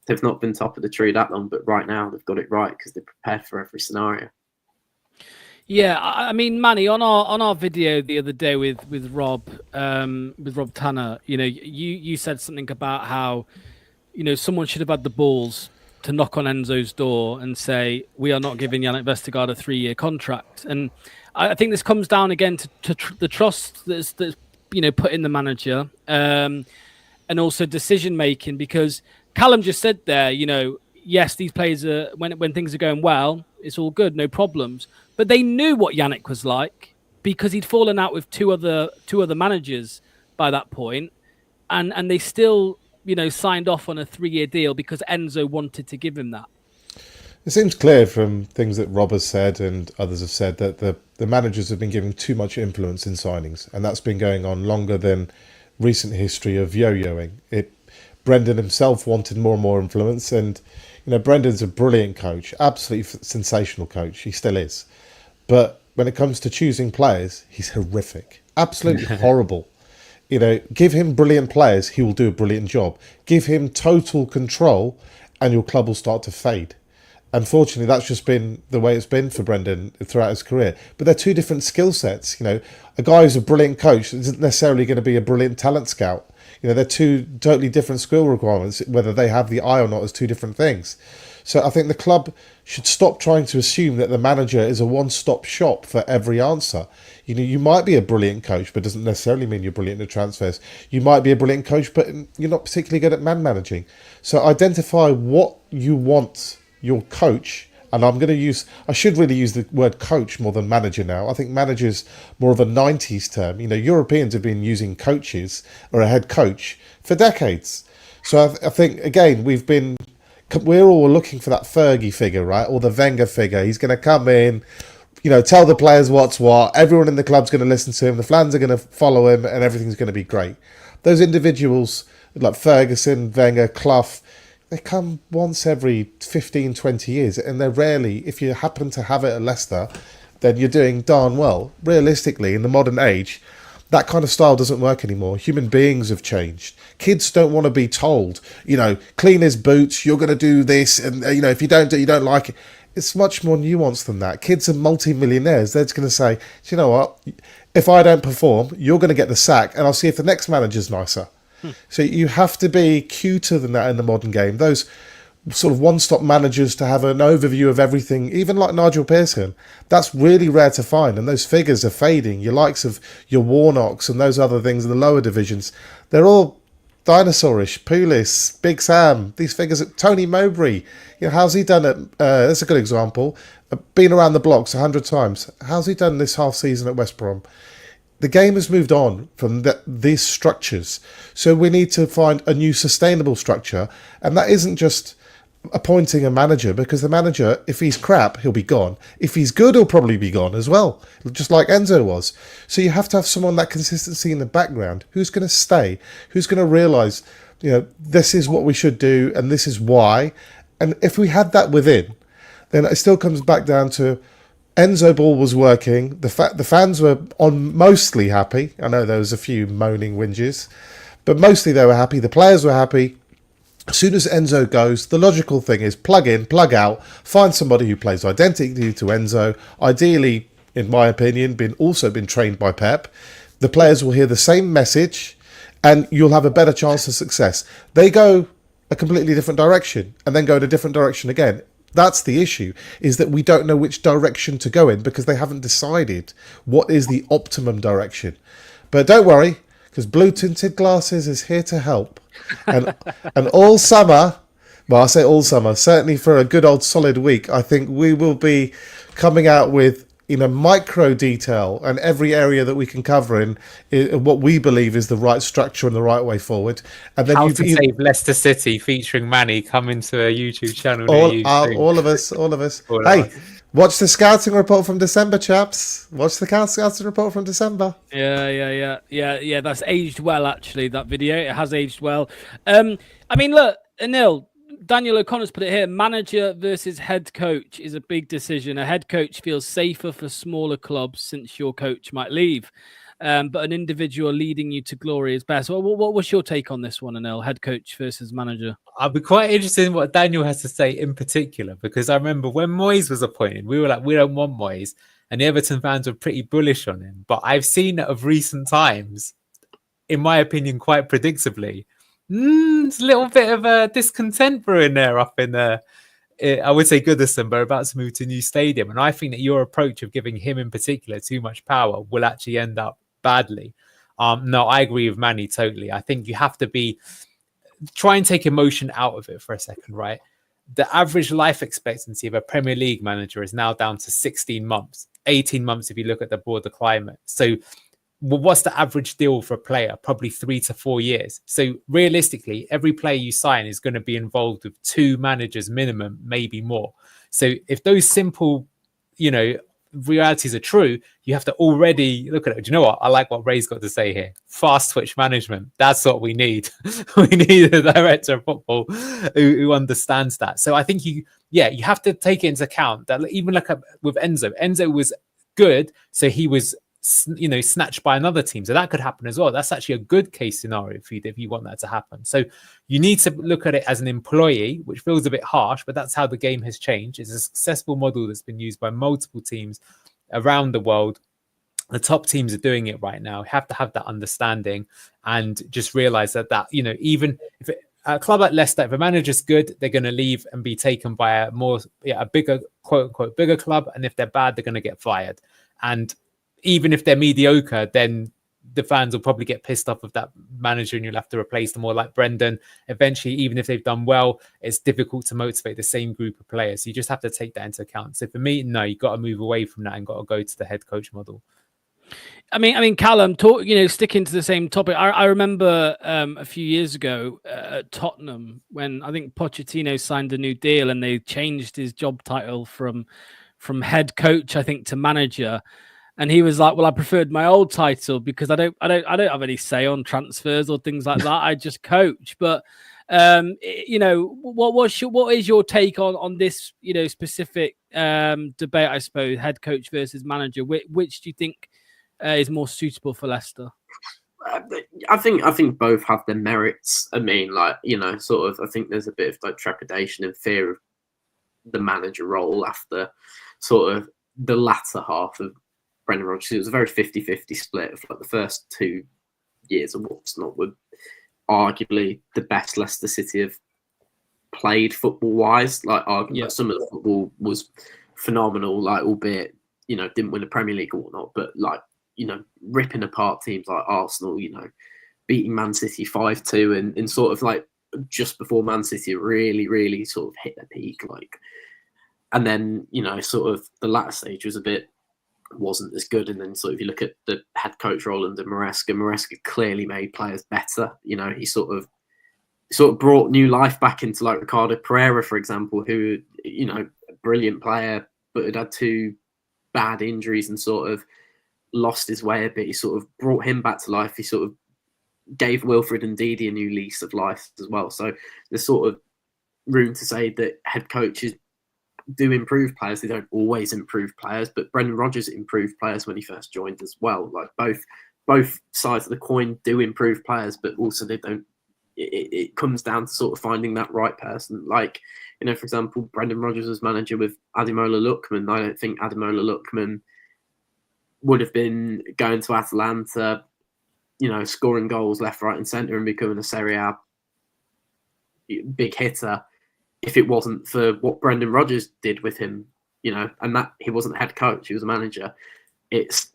they've not been top of the tree that long, but right now they've got it right because they're prepared for every scenario. Yeah, I mean, Manny, on our video the other day with Rob Tanner, you said something about how, someone should have had the balls to knock on Enzo's door and say, "We are not giving Yannick Vestergaard a 3-year contract." And I think this comes down again to the trust that's put in the manager, and also decision making, because Callum just said there, yes, these players are, when things are going well, it's all good, no problems. But they knew what Yannick was like, because he'd fallen out with two other managers by that point, and they still, signed off on a 3-year deal because Enzo wanted to give him that. It seems clear from things that Rob has said and others have said that the managers have been given too much influence in signings, and that's been going on longer than recent history of yo-yoing. Brendan himself wanted more and more influence, and Brendan's a brilliant coach, absolutely sensational coach. He still is. But when it comes to choosing players, he's horrific, absolutely horrible. Give him brilliant players, he will do a brilliant job. Give him total control, and your club will start to fade. Unfortunately, that's just been the way it's been for Brendan throughout his career. But they're two different skill sets. A guy who's a brilliant coach isn't necessarily going to be a brilliant talent scout. They're two totally different skill requirements, whether they have the eye or not, as two different things. So I think the club should stop trying to assume that the manager is a one-stop shop for every answer. You might be a brilliant coach, but doesn't necessarily mean you're brilliant at transfers. You might be a brilliant coach, but you're not particularly good at man managing. So identify what you want your coach, and I should really use the word coach more than manager now. I think manager's more of a 90s term. Europeans have been using coaches or a head coach for decades. So I think, again, we're all looking for that Fergie figure, right? Or the Wenger figure. He's going to come in, tell the players what's what. Everyone in the club's going to listen to him. The fans are going to follow him, and everything's going to be great. Those individuals like Ferguson, Wenger, Clough, they come once every 15, 20 years, and they're rarely, if you happen to have it at Leicester, then you're doing darn well. Realistically, in the modern age, that kind of style doesn't work anymore. Human beings have changed. Kids don't want to be told, clean his boots, you're going to do this, and, if you don't do it, you don't like it. It's much more nuanced than that. Kids are multi-millionaires. They're just going to say, do you know what? If I don't perform, you're going to get the sack, and I'll see if the next manager's nicer. So you have to be cuter than that in the modern game. Those sort of one-stop managers to have an overview of everything, even like Nigel Pearson, that's really rare to find. And those figures are fading. Your likes of your Warnocks and those other things in the lower divisions, they're all dinosaurish. Pulis, Big Sam, these figures. Tony Mowbray, how's he done it? That's a good example. Been around the blocks 100 times. How's he done this half season at West Brom? The game has moved on from these structures. So we need to find a new sustainable structure. And that isn't just appointing a manager, because the manager, if he's crap, he'll be gone. If he's good, he'll probably be gone as well, just like Enzo was. So you have to have someone that consistency in the background who's going to stay, who's going to realise, this is what we should do and this is why. And if we had that within, then it still comes back down to Enzo ball was working. The fans were mostly happy. I know there was a few moaning whinges, but mostly they were happy. The players were happy. As soon as Enzo goes, the logical thing is plug in, plug out, find somebody who plays identically to Enzo. Ideally, in my opinion, been trained by Pep. The players will hear the same message, and you'll have a better chance of success. They go a completely different direction, and then go in a different direction again. That's the issue, is that we don't know which direction to go in because they haven't decided what is the optimum direction. But don't worry, because Blue Tinted Glasses is here to help. And all summer, well, I say all summer, certainly for a good old solid week, I think we will be coming out with micro detail and every area that we can cover in what we believe is the right structure and the right way forward. And then How to save Leicester City featuring Manny coming to a YouTube channel. All of us. Hey, watch the scouting report from December, chaps. Watch the scouting report from December. Yeah. That's aged well, actually. That video, it has aged well. I mean, look, Anil. Daniel O'Connor's put it here. Manager versus head coach is a big decision. A head coach feels safer for smaller clubs since your coach might leave. But an individual leading you to glory is best. What was your take on this one, Anil? Head coach versus manager? I'll be quite interested in what Daniel has to say in particular, because I remember when Moyes was appointed, we were like, we don't want Moyes. And the Everton fans were pretty bullish on him. But I've seen it of recent times, in my opinion, quite predictably. It's a little bit of a discontent brewing there up in I would say Goodison, but about to move to a new stadium. And I think that your approach of giving him in particular too much power will actually end up badly. No, I agree with Manny totally. I think you have to try and take emotion out of it for a second, right? The average life expectancy of a Premier League manager is now down to 16 months, 18 months if you look at the broader climate. So what's the average deal for a player? Probably 3 to 4 years. So realistically, every player you sign is going to be involved with 2 managers minimum, maybe more. So if those simple, realities are true, you have to already look at it. Do you know what? I like what Ray's got to say here. Fast twitch management. That's what we need. We need a director of football who understands that. So I think you have to take it into account that even with Enzo was good. So he was snatched by another team, so that could happen as well. That's actually a good case scenario for you if you want that to happen. So you need to look at it as an employee, which feels a bit harsh, but that's how the game has changed. It's a successful model that's been used by multiple teams around the world. The top teams are doing it right now. You have to have that understanding and just realize that even if a club like Leicester, if a manager's good, they're going to leave and be taken by a bigger, quote unquote, bigger club, and if they're bad, they're going to get fired. And even if they're mediocre, then the fans will probably get pissed off of that manager and you'll have to replace them. Or like Brendan, eventually, even if they've done well, it's difficult to motivate the same group of players. So you just have to take that into account. So for me, no, you've got to move away from that and got to go to the head coach model. I mean, Callum, sticking to the same topic. I remember a few years ago at Tottenham when I think Pochettino signed a new deal and they changed his job title from head coach, I think, to manager. And he was like, "Well, I preferred my old title because I don't have any say on transfers or things like that. I just coach." But what is your take on this specific debate? I suppose head coach versus manager. Which do you think is more suitable for Leicester? I think both have their merits. I mean, I think there's a bit of trepidation and fear of the manager role after sort of the latter half of Brendan Rodgers. It was a very 50-50 split of the first 2 years of what's not were arguably the best Leicester City have played football-wise. Arguably some of the football was phenomenal, albeit, didn't win the Premier League or whatnot, but ripping apart teams like Arsenal, beating Man City 5-2 and sort of just before Man City really, really sort of hit their peak. And then, sort of the latter stage wasn't as good. And then sort of you look at the head coach role under Maresca clearly made players better. He sort of brought new life back into Ricardo Pereira, for example, who, a brilliant player, but had 2 bad injuries and sort of lost his way a bit. He sort of brought him back to life. He sort of gave Wilfred Ndidi a new lease of life as well. So there's sort of, room to say that head coaches do improve players. They don't always improve players, but Brendan Rodgers improved players when he first joined as well. Like both sides of the coin do improve players, but also they don't. It comes down to sort of finding that right person. Like, for example, Brendan Rodgers was manager with Ademola Lookman. I don't think Ademola Lookman would have been going to Atalanta, scoring goals left, right, and centre and becoming a Serie A big hitter if it wasn't for what Brendan Rodgers did with him, and that he wasn't a head coach, he was a manager. It's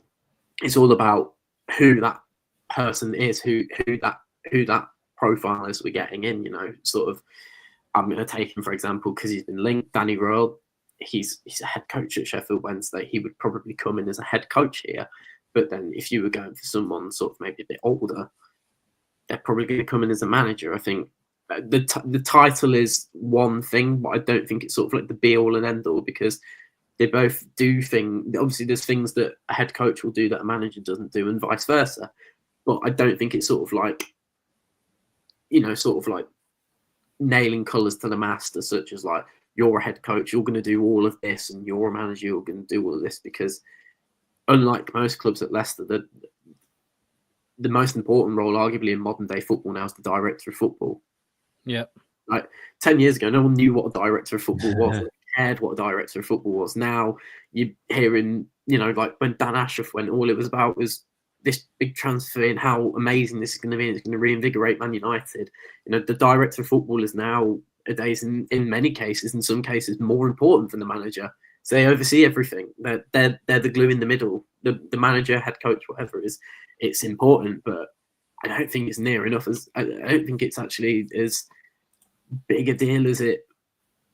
all about who that person is, who that profile is we're getting in, sort of. I'm going to take him, for example, because he's been linked. Danny Royal, he's a head coach at Sheffield Wednesday. He would probably come in as a head coach here. But then if you were going for someone sort of maybe a bit older, they're probably going to come in as a manager. I think the title is one thing, but I don't think it's sort of like the be all and end all, because they both do things. Obviously, there's things that a head coach will do that a manager doesn't do, and vice versa. But I don't think it's sort of like, sort of like nailing colours to the mast, as such as like, you're a head coach, you're going to do all of this, and you're a manager, you're going to do all of this. Because unlike most clubs at Leicester, the most important role, arguably in modern day football now, is the director of football. Yeah. Like 10 years ago, no one knew what a director of football was. Or cared what a director of football was. Now you're hearing, like when Dan Ashworth went, all it was about was this big transfer and how amazing this is going to be. And it's going to reinvigorate Man United. The director of football is nowadays, in many cases, in some cases, more important than the manager. So they oversee everything. They're the glue in the middle. The manager, head coach, whatever it is, it's important, but I don't think it's near enough. I don't think it's actually as big a deal as it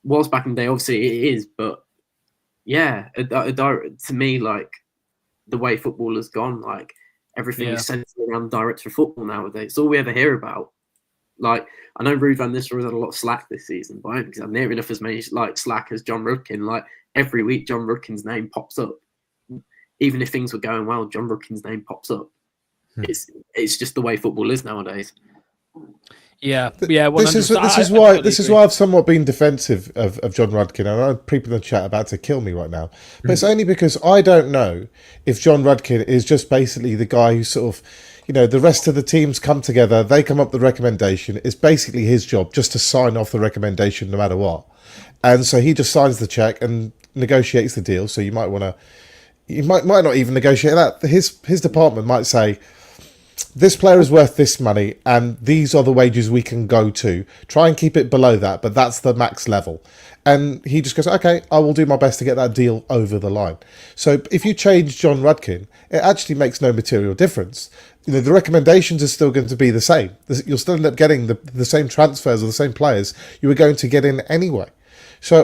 was back in the day. Obviously, it is, but yeah, to me, like the way football has gone, like everything is centered around the director of football nowadays. It's all we ever hear about. Like, I know Ruud van Nistelrooy had a lot of slack this season, but I don't think he's had near enough as many slack as John Rudkin. Like every week, John Rudkin's name pops up. Even if things were going well, John Rudkin's name pops up. It's just the way football is nowadays. Yeah. This is why I've somewhat been defensive of John Rudkin. I know people in the chat are about to kill me right now, but it's only because I don't know if John Rudkin is just basically the guy who sort of, the rest of the teams come together, they come up with the recommendation. It's basically his job just to sign off the recommendation no matter what, and so he just signs the check and negotiates the deal. So you might not even negotiate that. His department might say, this player is worth this money and these are the wages we can go to. Try and keep it below that, but that's the max level. And he just goes, okay, I will do my best to get that deal over the line. So if you change John Rudkin, it actually makes no material difference. The recommendations are still going to be the same. You'll still end up getting the same transfers or the same players you were going to get in anyway. So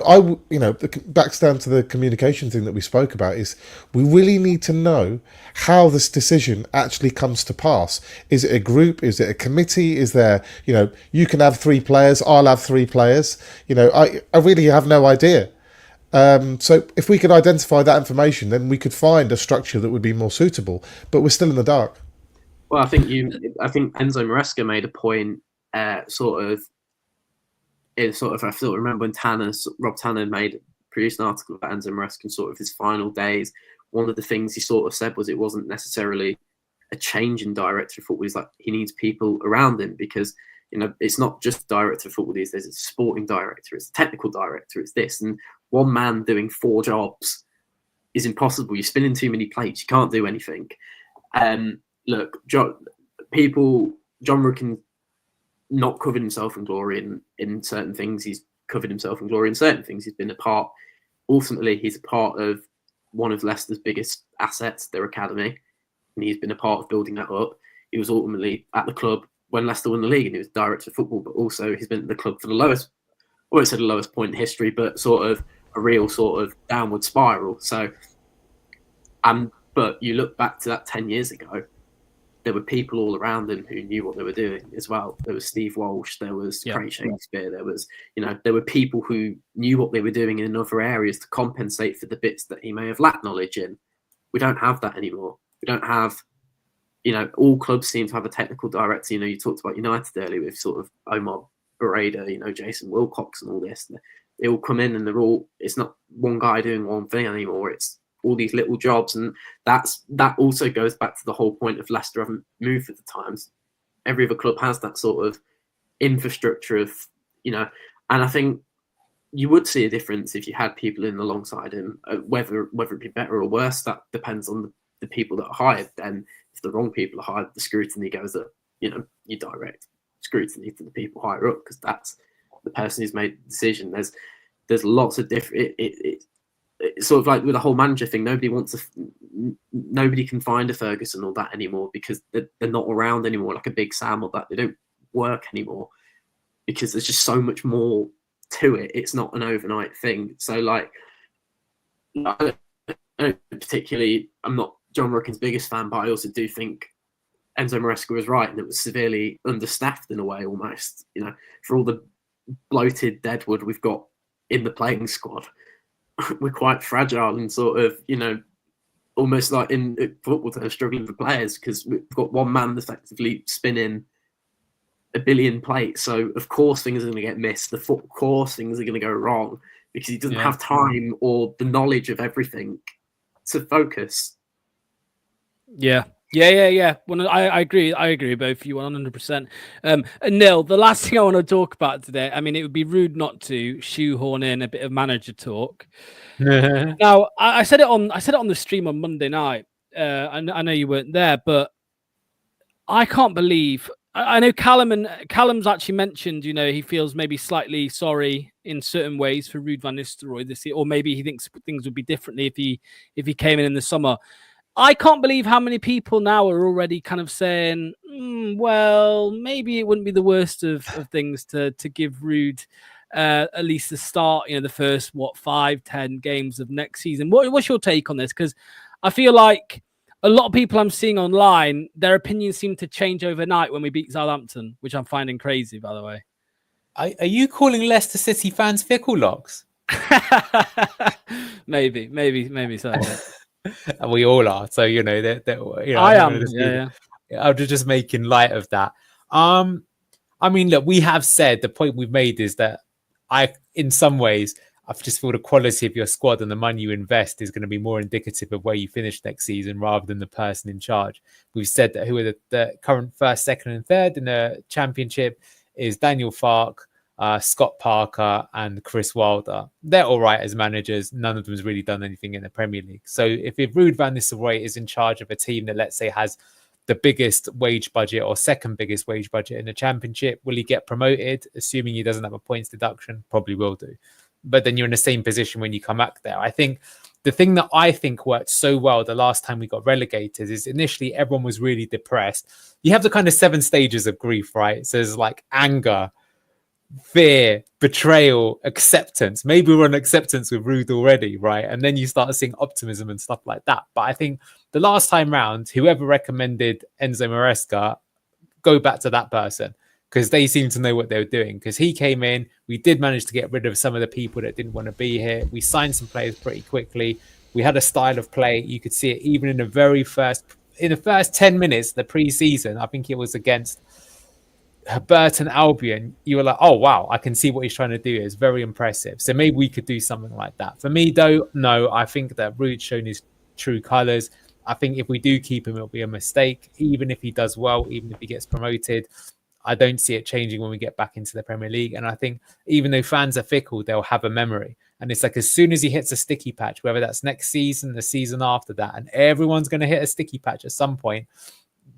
back down to the communication thing that we spoke about, is we really need to know how this decision actually comes to pass. Is it a group? Is it a committee? Is there, you can have 3 players, I'll have 3 players. I really have no idea. So if we could identify that information, then we could find a structure that would be more suitable, but we're still in the dark. Well, I think Enzo Maresca made a point, I remember when Rob Tanner produced an article about Enzo Maresca and sort of his final days. One of the things he sort of said was it wasn't necessarily a change in director of football. He's like, he needs people around him, because it's not just director of football these days. It's a sporting director, it's a technical director, it's this, and one man doing 4 jobs is impossible. You're spinning too many plates. You can't do anything. Look, John Rudkin not covered himself in glory in certain things. He's covered himself in glory in certain things. He's been ultimately, he's a part of one of Leicester's biggest assets, their academy, and he's been a part of building that up. He was ultimately at the club when Leicester won the league, and he was director of football, but also he's been at the club for the lowest point in history, but sort of a real sort of downward spiral. So, but you look back to that 10 years ago, there were people all around him who knew what they were doing as well. There was Steve Walsh, there was Craig Shakespeare, there were people who knew what they were doing in other areas to compensate for the bits that he may have lacked knowledge in. We don't have that anymore. We don't have, all clubs seem to have a technical director. You talked about United earlier with sort of Omar Barada, Jason Wilcox and all this. They all come in and it's not one guy doing one thing anymore. It's all these little jobs. And that also goes back to the whole point of Leicester haven't moved at the times. Every other club has that sort of infrastructure of, and I think you would see a difference if you had people in alongside him, whether it be better or worse, that depends on the people that are hired. Then if the wrong people are hired, the scrutiny goes up, you direct scrutiny to the people higher up, because that's the person who's made the decision. There's lots of different, it's sort of like with the whole manager thing, nobody can find a Ferguson or that anymore, because they're not around anymore, like a Big Sam or that. They don't work anymore because there's just so much more to it. It's not an overnight thing. So like, I don't particularly, I'm not John Rookin's biggest fan, but I also do think Enzo Maresca was right, and it was severely understaffed in a way, almost, for all the bloated deadwood we've got in the playing squad. We're quite fragile and sort of, almost like in football terms, struggling for players, because we've got one man effectively spinning a billion plates. So of course things are going to get missed. Of course things are going to go wrong, because he doesn't have time or the knowledge of everything to focus. Yeah. Well, I agree. I agree with both of you 100%. And Neil, the last thing I want to talk about today, I mean, it would be rude not to shoehorn in a bit of manager talk. Now, I said it on the stream on Monday night. I know you weren't there, but I can't believe. I know Callum's actually mentioned, he feels maybe slightly sorry in certain ways for Ruud van Nistelrooy this year, or maybe he thinks things would be differently if he came in the summer. I can't believe how many people now are already kind of saying, well, maybe it wouldn't be the worst of things to give Ruud at least the start, the first 5-10 games of next season. What's your take on this? Because I feel like a lot of people I'm seeing online, their opinions seem to change overnight when we beat Southampton, which I'm finding crazy, by the way. Are you calling Leicester City fans fickle locks? maybe so. Yeah. And we all are. So, I am. Yeah. I'm just making light of that. I mean, look, we have said, the point we've made is that in some ways, I just feel the quality of your squad and the money you invest is going to be more indicative of where you finish next season rather than the person in charge. We've said that who are the current first, second and third in the Championship is Daniel Farke, Scott Parker and Chris Wilder. They're all right as managers. None of them has really done anything in the Premier League. So if Ruud van Nistelrooy is in charge of a team that, let's say, has the biggest wage budget or second biggest wage budget in the Championship, will he get promoted? Assuming he doesn't have a points deduction, probably will do. But then you're in the same position when you come back there. I think the thing that I think worked so well the last time we got relegated is initially everyone was really depressed. You have the kind of 7 stages of grief, right? So there's like anger, fear, betrayal, acceptance. Maybe we're on acceptance with Ruud already, right? And then you start seeing optimism and stuff like that. But I think the last time round, whoever recommended Enzo Maresca, go back to that person, because they seem to know what they were doing. Because he came in, we did manage to get rid of some of the people that didn't want to be here. We signed some players pretty quickly. We had a style of play. You could see it even in the first 10 minutes, the pre-season. I think it was against Burton Albion. You were like, oh, wow, I can see what he's trying to do. It's very impressive. So maybe we could do something like that. For me, though, no, I think that Ruud's shown his true colours. I think if we do keep him, it'll be a mistake. Even if he does well, even if he gets promoted, I don't see it changing when we get back into the Premier League. And I think even though fans are fickle, they'll have a memory. And it's like as soon as he hits a sticky patch, whether that's next season, the season after that, and everyone's going to hit a sticky patch at some point,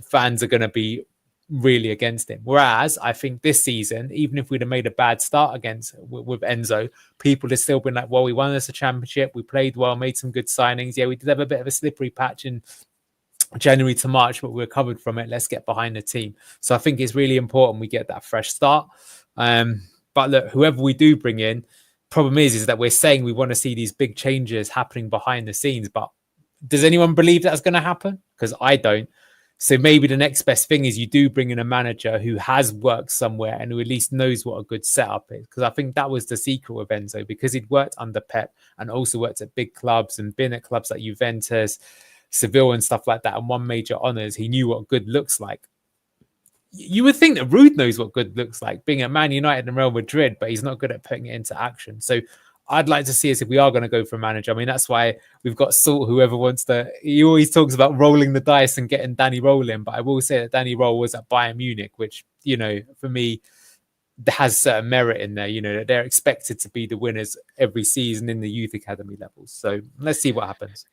fans are going to be really against him. Whereas I think this season, even if we'd have made a bad start with Enzo, people have still been like, well, we won us a championship, we played well, made some good signings. Yeah, we did have a bit of a slippery patch in January to March, but we're covered from it. Let's get behind the team. So I think it's really important we get that fresh start. But look, whoever we do bring in, problem is that we're saying we want to see these big changes happening behind the scenes. But does anyone believe that's going to happen? Because I don't. So maybe the next best thing is you do bring in a manager who has worked somewhere and who at least knows what a good setup is. Because I think that was the secret with Enzo, because he'd worked under Pep and also worked at big clubs and been at clubs like Juventus, Seville and stuff like that, and won major honours. He knew what good looks like. you would think that Ruud knows what good looks like, being at Man United and Real Madrid, but he's not good at putting it into action. So I'd like to see us if we are going to go for a manager. I mean, that's why we've got Salt, whoever wants to. He always talks about rolling the dice and getting Danny Roll in, but I will say that Danny Roll was at Bayern Munich, which, you know, for me, has certain merit in there. You know, they're expected to be the winners every season in the youth academy levels. So let's see what happens.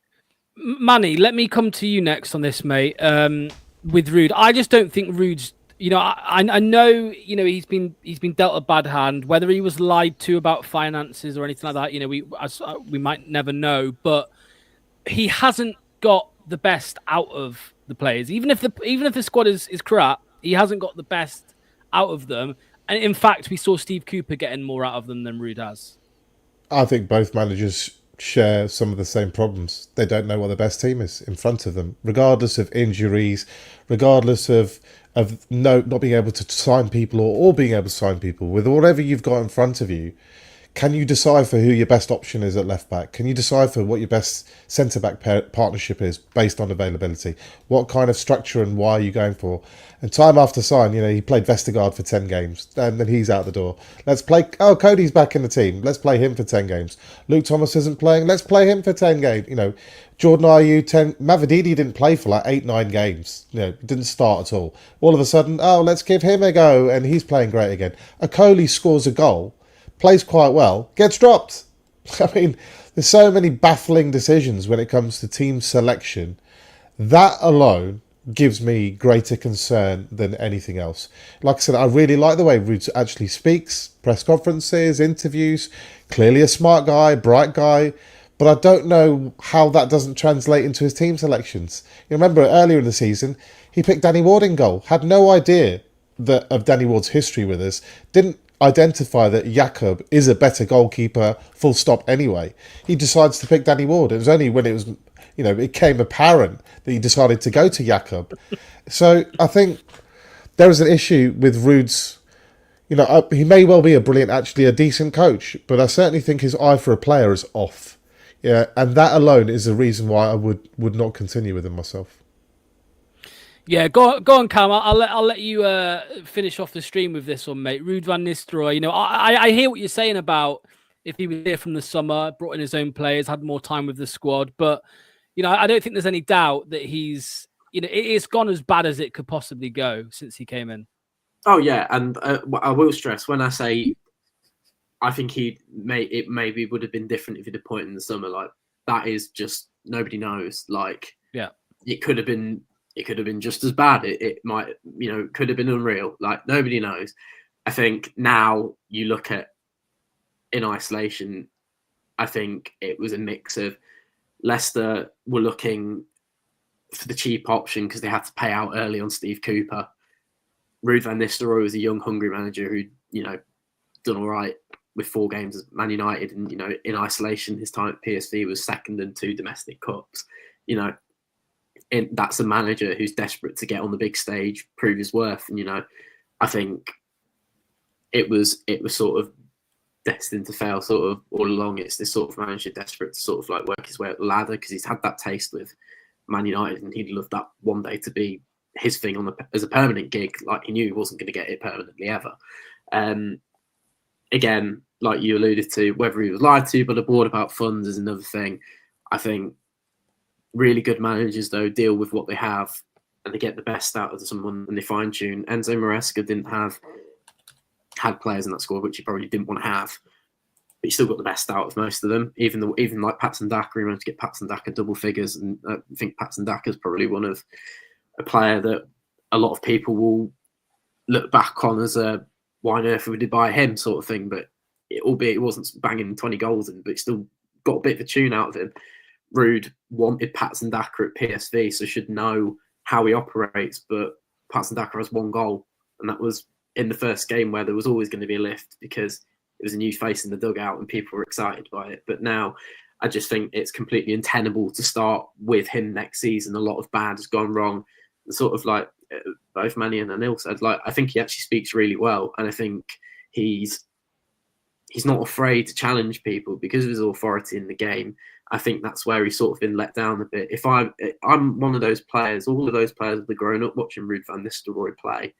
Manny, let me come to you next on this, mate. With Ruud, I just don't think Ruud's. You know, I know, you know, he's been dealt a bad hand. Whether he was lied to about finances or anything like that, you know, we might never know. But he hasn't got the best out of the players. Even if the squad is crap, he hasn't got the best out of them. And in fact, we saw Steve Cooper getting more out of them than Ruud has. I think both managers share some of the same problems. They don't know what the best team is in front of them, regardless of injuries, regardless of not being able to sign people or being able to sign people. With whatever you've got in front of you, can you decipher who your best option is at left back? Can you decipher what your best centre back partnership is based on availability? What kind of structure and why are you going for? And time after sign, you know, he played Vestergaard for 10 games and then he's out the door. Let's play. Oh, Cody's back in the team. Let's play him for 10 games. Luke Thomas isn't playing. Let's play him for 10 games. You know, Jordan Ayew, 10. Mavadidi didn't play for like 8-9 games. You know, didn't start at all. All of a sudden, oh, let's give him a go. And he's playing great again. Okoli scores a goal. Plays quite well, gets dropped. I mean, there's so many baffling decisions when it comes to team selection. That alone gives me greater concern than anything else. Like I said, I really like the way Ruud actually speaks, press conferences, interviews. Clearly a smart guy, bright guy. But I don't know how that doesn't translate into his team selections. You remember earlier in the season, he picked Danny Ward in goal. Had no idea of Danny Ward's history with us. Didn't identify that Jakob is a better goalkeeper, full stop anyway. He decides to pick Danny Ward. It was only when it was, you know, it became apparent that he decided to go to Jakob. So I think there is an issue with Ruud's, you know, he may well be actually a decent coach, but I certainly think his eye for a player is off. Yeah, and that alone is the reason why I would not continue with him myself. Yeah, go on, Cam. I'll let you finish off the stream with this one, mate. Ruud van Nistelrooy. You know, I hear what you're saying about if he was here from the summer, brought in his own players, had more time with the squad. But you know, I don't think there's any doubt that he's, you know, it's gone as bad as it could possibly go since he came in. Oh yeah, and I will stress when I say I think it maybe would have been different if he'd appointed in the summer. Like that is just nobody knows. Like yeah, it could have been just as bad. It might, you know, could have been unreal. Like nobody knows. I think now you look at in isolation, I think it was a mix of Leicester were looking for the cheap option because they had to pay out early on Steve Cooper. Ruud van Nistelrooy was a young, hungry manager who, you know, done all right with 4 games at Man United, and you know, in isolation, his time at PSV was second in 2 domestic cups. You know, that's a manager who's desperate to get on the big stage, prove his worth, and you know, I think it was sort of destined to fail, sort of all along. It's this sort of manager desperate to sort of like work his way up the ladder because he's had that taste with Man United, and he'd love that one day to be his thing as a permanent gig. Like he knew he wasn't going to get it permanently ever. Again, like you alluded to, whether he was lied to by the board about funds is another thing. I think really good managers though deal with what they have and they get the best out of someone and they fine tune. Enzo Maresca had players in that squad which he probably didn't want to have, but he still got the best out of most of them. Even like Patson Daka, he managed to get Patson Daka double figures, and I think Patson Daka is probably one of a player that a lot of people will look back on as a why on earth would they buy him sort of thing. But albeit he wasn't banging 20 goals in, but he still got a bit of a tune out of him. Ruud wanted Patson Daka at PSV, so should know how he operates. But Patson Daka has 1 goal, and that was in the first game where there was always going to be a lift because it was a new face in the dugout and people were excited by it. But now I just think it's completely untenable to start with him next season. A lot of bad has gone wrong. And sort of like both Manny and Anil said, like I think he actually speaks really well, and I think he's not afraid to challenge people because of his authority in the game. I think that's where he's sort of been let down a bit. If I'm one of those players, all of those players have grown up watching Ruud van Nistelrooy play,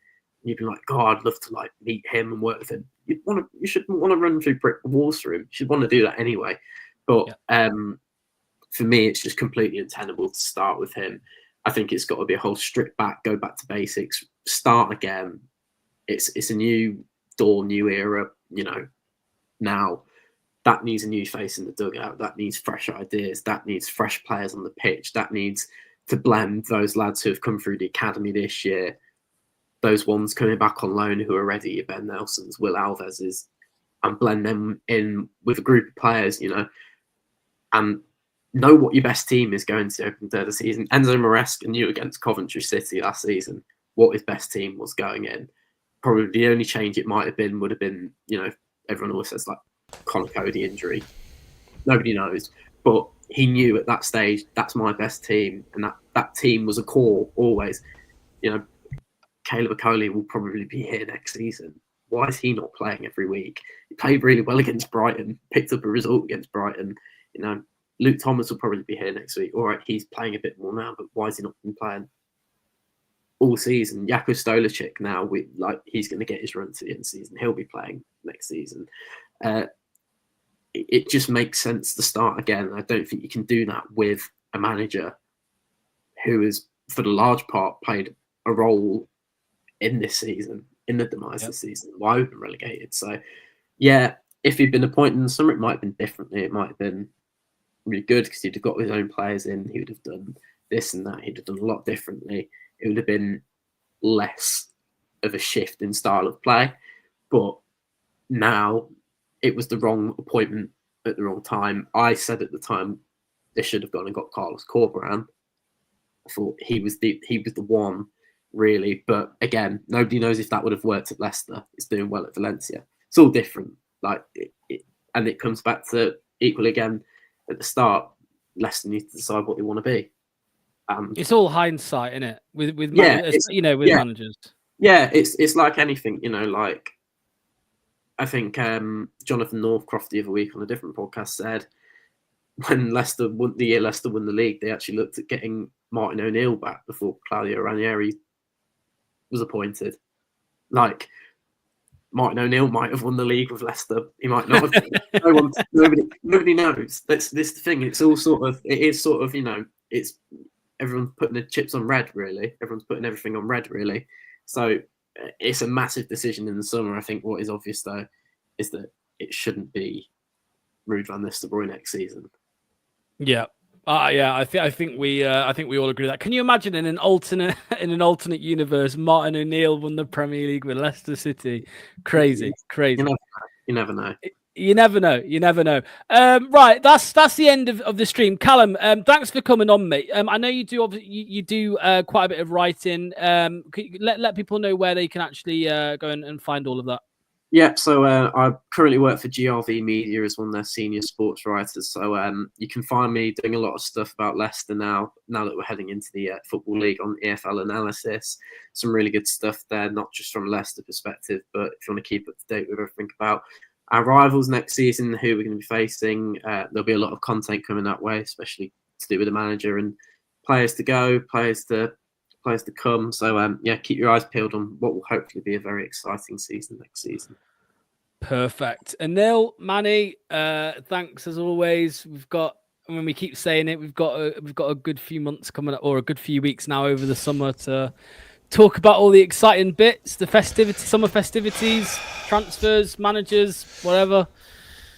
you'd be like, God, I'd love to like meet him and work with him. You shouldn't want to run through brick walls for him. You should want to do that anyway. But for me, it's just completely untenable to start with him. I think it's got to be a whole strip back, go back to basics, start again. It's a new dawn, new era, you know. Now that needs a new face in the dugout. That needs fresh ideas. That needs fresh players on the pitch. That needs to blend those lads who have come through the academy this year, those ones coming back on loan who are ready, your Ben Nelsons, Will Alves's, and blend them in with a group of players, you know, and know what your best team is going to open third of the season. Enzo Maresca knew against Coventry City last season what his best team was going in. Probably the only change it might have been would have been, you know, everyone always says like Conor Cody injury. Nobody knows. But he knew at that stage, that's my best team. And that team was a core always. You know, Caleb Okoli will probably be here next season. Why is he not playing every week? He played really well against Brighton, picked up a result against Brighton. You know, Luke Thomas will probably be here next week. All right, he's playing a bit more now, but why has he not been playing all season? Jako Stolicic now, he's going to get his run to the end of the season. He'll be playing next season. It just makes sense to start again. I don't think you can do that with a manager who has, for the large part, played a role in this season, in the demise this season. Why we've been relegated? So, yeah, if he'd been appointed in the summer, it might have been differently. It might have been really good because he'd have got his own players in. He would have done this and that. He'd have done a lot differently. It would have been less of a shift in style of play. But now it was the wrong appointment at the wrong time. I said at the time they should have gone and got Carlos Corberán. I thought he was the one, really. But again, nobody knows if that would have worked at Leicester. It's doing well at Valencia. It's all different. And it comes back to equally again at the start. Leicester needs to decide what they want to be. It's all hindsight, isn't it? With managers. Yeah, it's like anything, you know. Like I think Jonathan Northcroft the other week on a different podcast said when Leicester won the league, they actually looked at getting Martin O'Neill back before Claudio Ranieri was appointed. Like Martin O'Neill might have won the league with Leicester. He might not have. Nobody knows. That's this thing. It is sort of, you know, it's everyone's putting the chips on red, really. Everyone's putting everything on red, really. So it's a massive decision in the summer. I think what is obvious, though, is that it shouldn't be Ruud van Nistelrooy next season. Yeah. I think we all agree with that. Can you imagine in an alternate universe, Martin O'Neill won the Premier League with Leicester City? Crazy. You never know. You never know. Right, that's the end of the stream. Callum, thanks for coming on, mate. I know you do you do quite a bit of writing. Let people know where they can actually go and find all of that. Yeah, so I currently work for GRV Media as one of their senior sports writers. So you can find me doing a lot of stuff about Leicester now that we're heading into the Football League on EFL Analysis. Some really good stuff there, not just from a Leicester perspective, but if you want to keep up to date with everything about our rivals next season, who we're going to be facing, there'll be a lot of content coming that way, especially to do with the manager and players to go, players to come. So keep your eyes peeled on what will hopefully be a very exciting season next season. Perfect. Anil, Manny, thanks as always. We've got, when we keep saying it, we've got a good few months coming up, or a good few weeks now over the summer to talk about all the exciting bits, the summer festivities, transfers, managers, whatever.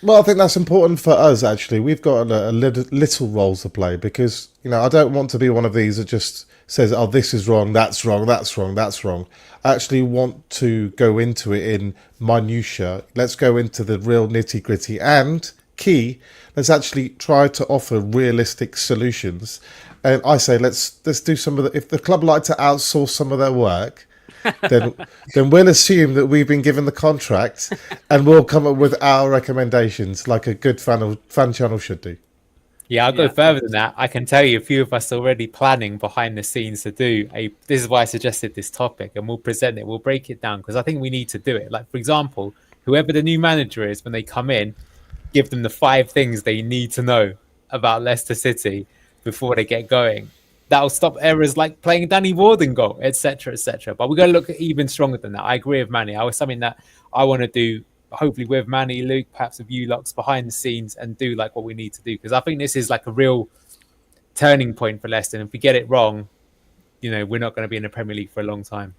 Well, I think that's important for us, actually. We've got a little role to play because, you know, I don't want to be one of these that just says, oh, this is wrong, that's wrong, that's wrong, that's wrong. I actually want to go into it in minutiae. Let's go into the real nitty gritty and key. Let's actually try to offer realistic solutions. And I say, let's do some of the, if the club like to outsource some of their work, then we'll assume that we've been given the contract and we'll come up with our recommendations like a good fan channel should do. Yeah, I'll go further than that. I can tell you a few of us already planning behind the scenes to do this is why I suggested this topic, and we'll present it, we'll break it down because I think we need to do it. Like, for example, whoever the new manager is, when they come in, give them the 5 things they need to know about Leicester City before they get going. that'll stop errors like playing Danny Ward in goal, etc., etc. But we're going to look even stronger than that. I agree with Manny. I was something that I want to do, hopefully with Manny, Luke, perhaps with you locks behind the scenes, and do like what we need to do, because I think this is like a real turning point for Leicester. And if we get it wrong, you know, we're not going to be in the Premier League for a long time.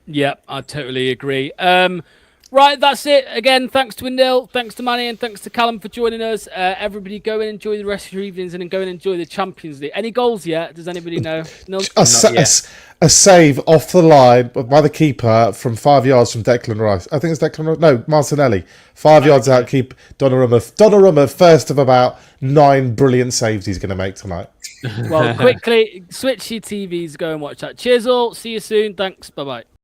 Yeah, I totally agree. Right, that's it. Again, thanks to Wendell, thanks to Manny, and thanks to Callum for joining us. Everybody go and enjoy the rest of your evenings and then go and enjoy the Champions League. Any goals yet? Does anybody know? No. A save off the line by the keeper from 5 yards from Declan Rice. I think it's Declan Rice. No, Martinelli. 5 yards out, keep Donnarumma, first of about 9 brilliant saves he's going to make tonight. Well, quickly, switch your TVs, go and watch that. Cheers all. See you soon. Thanks. Bye-bye.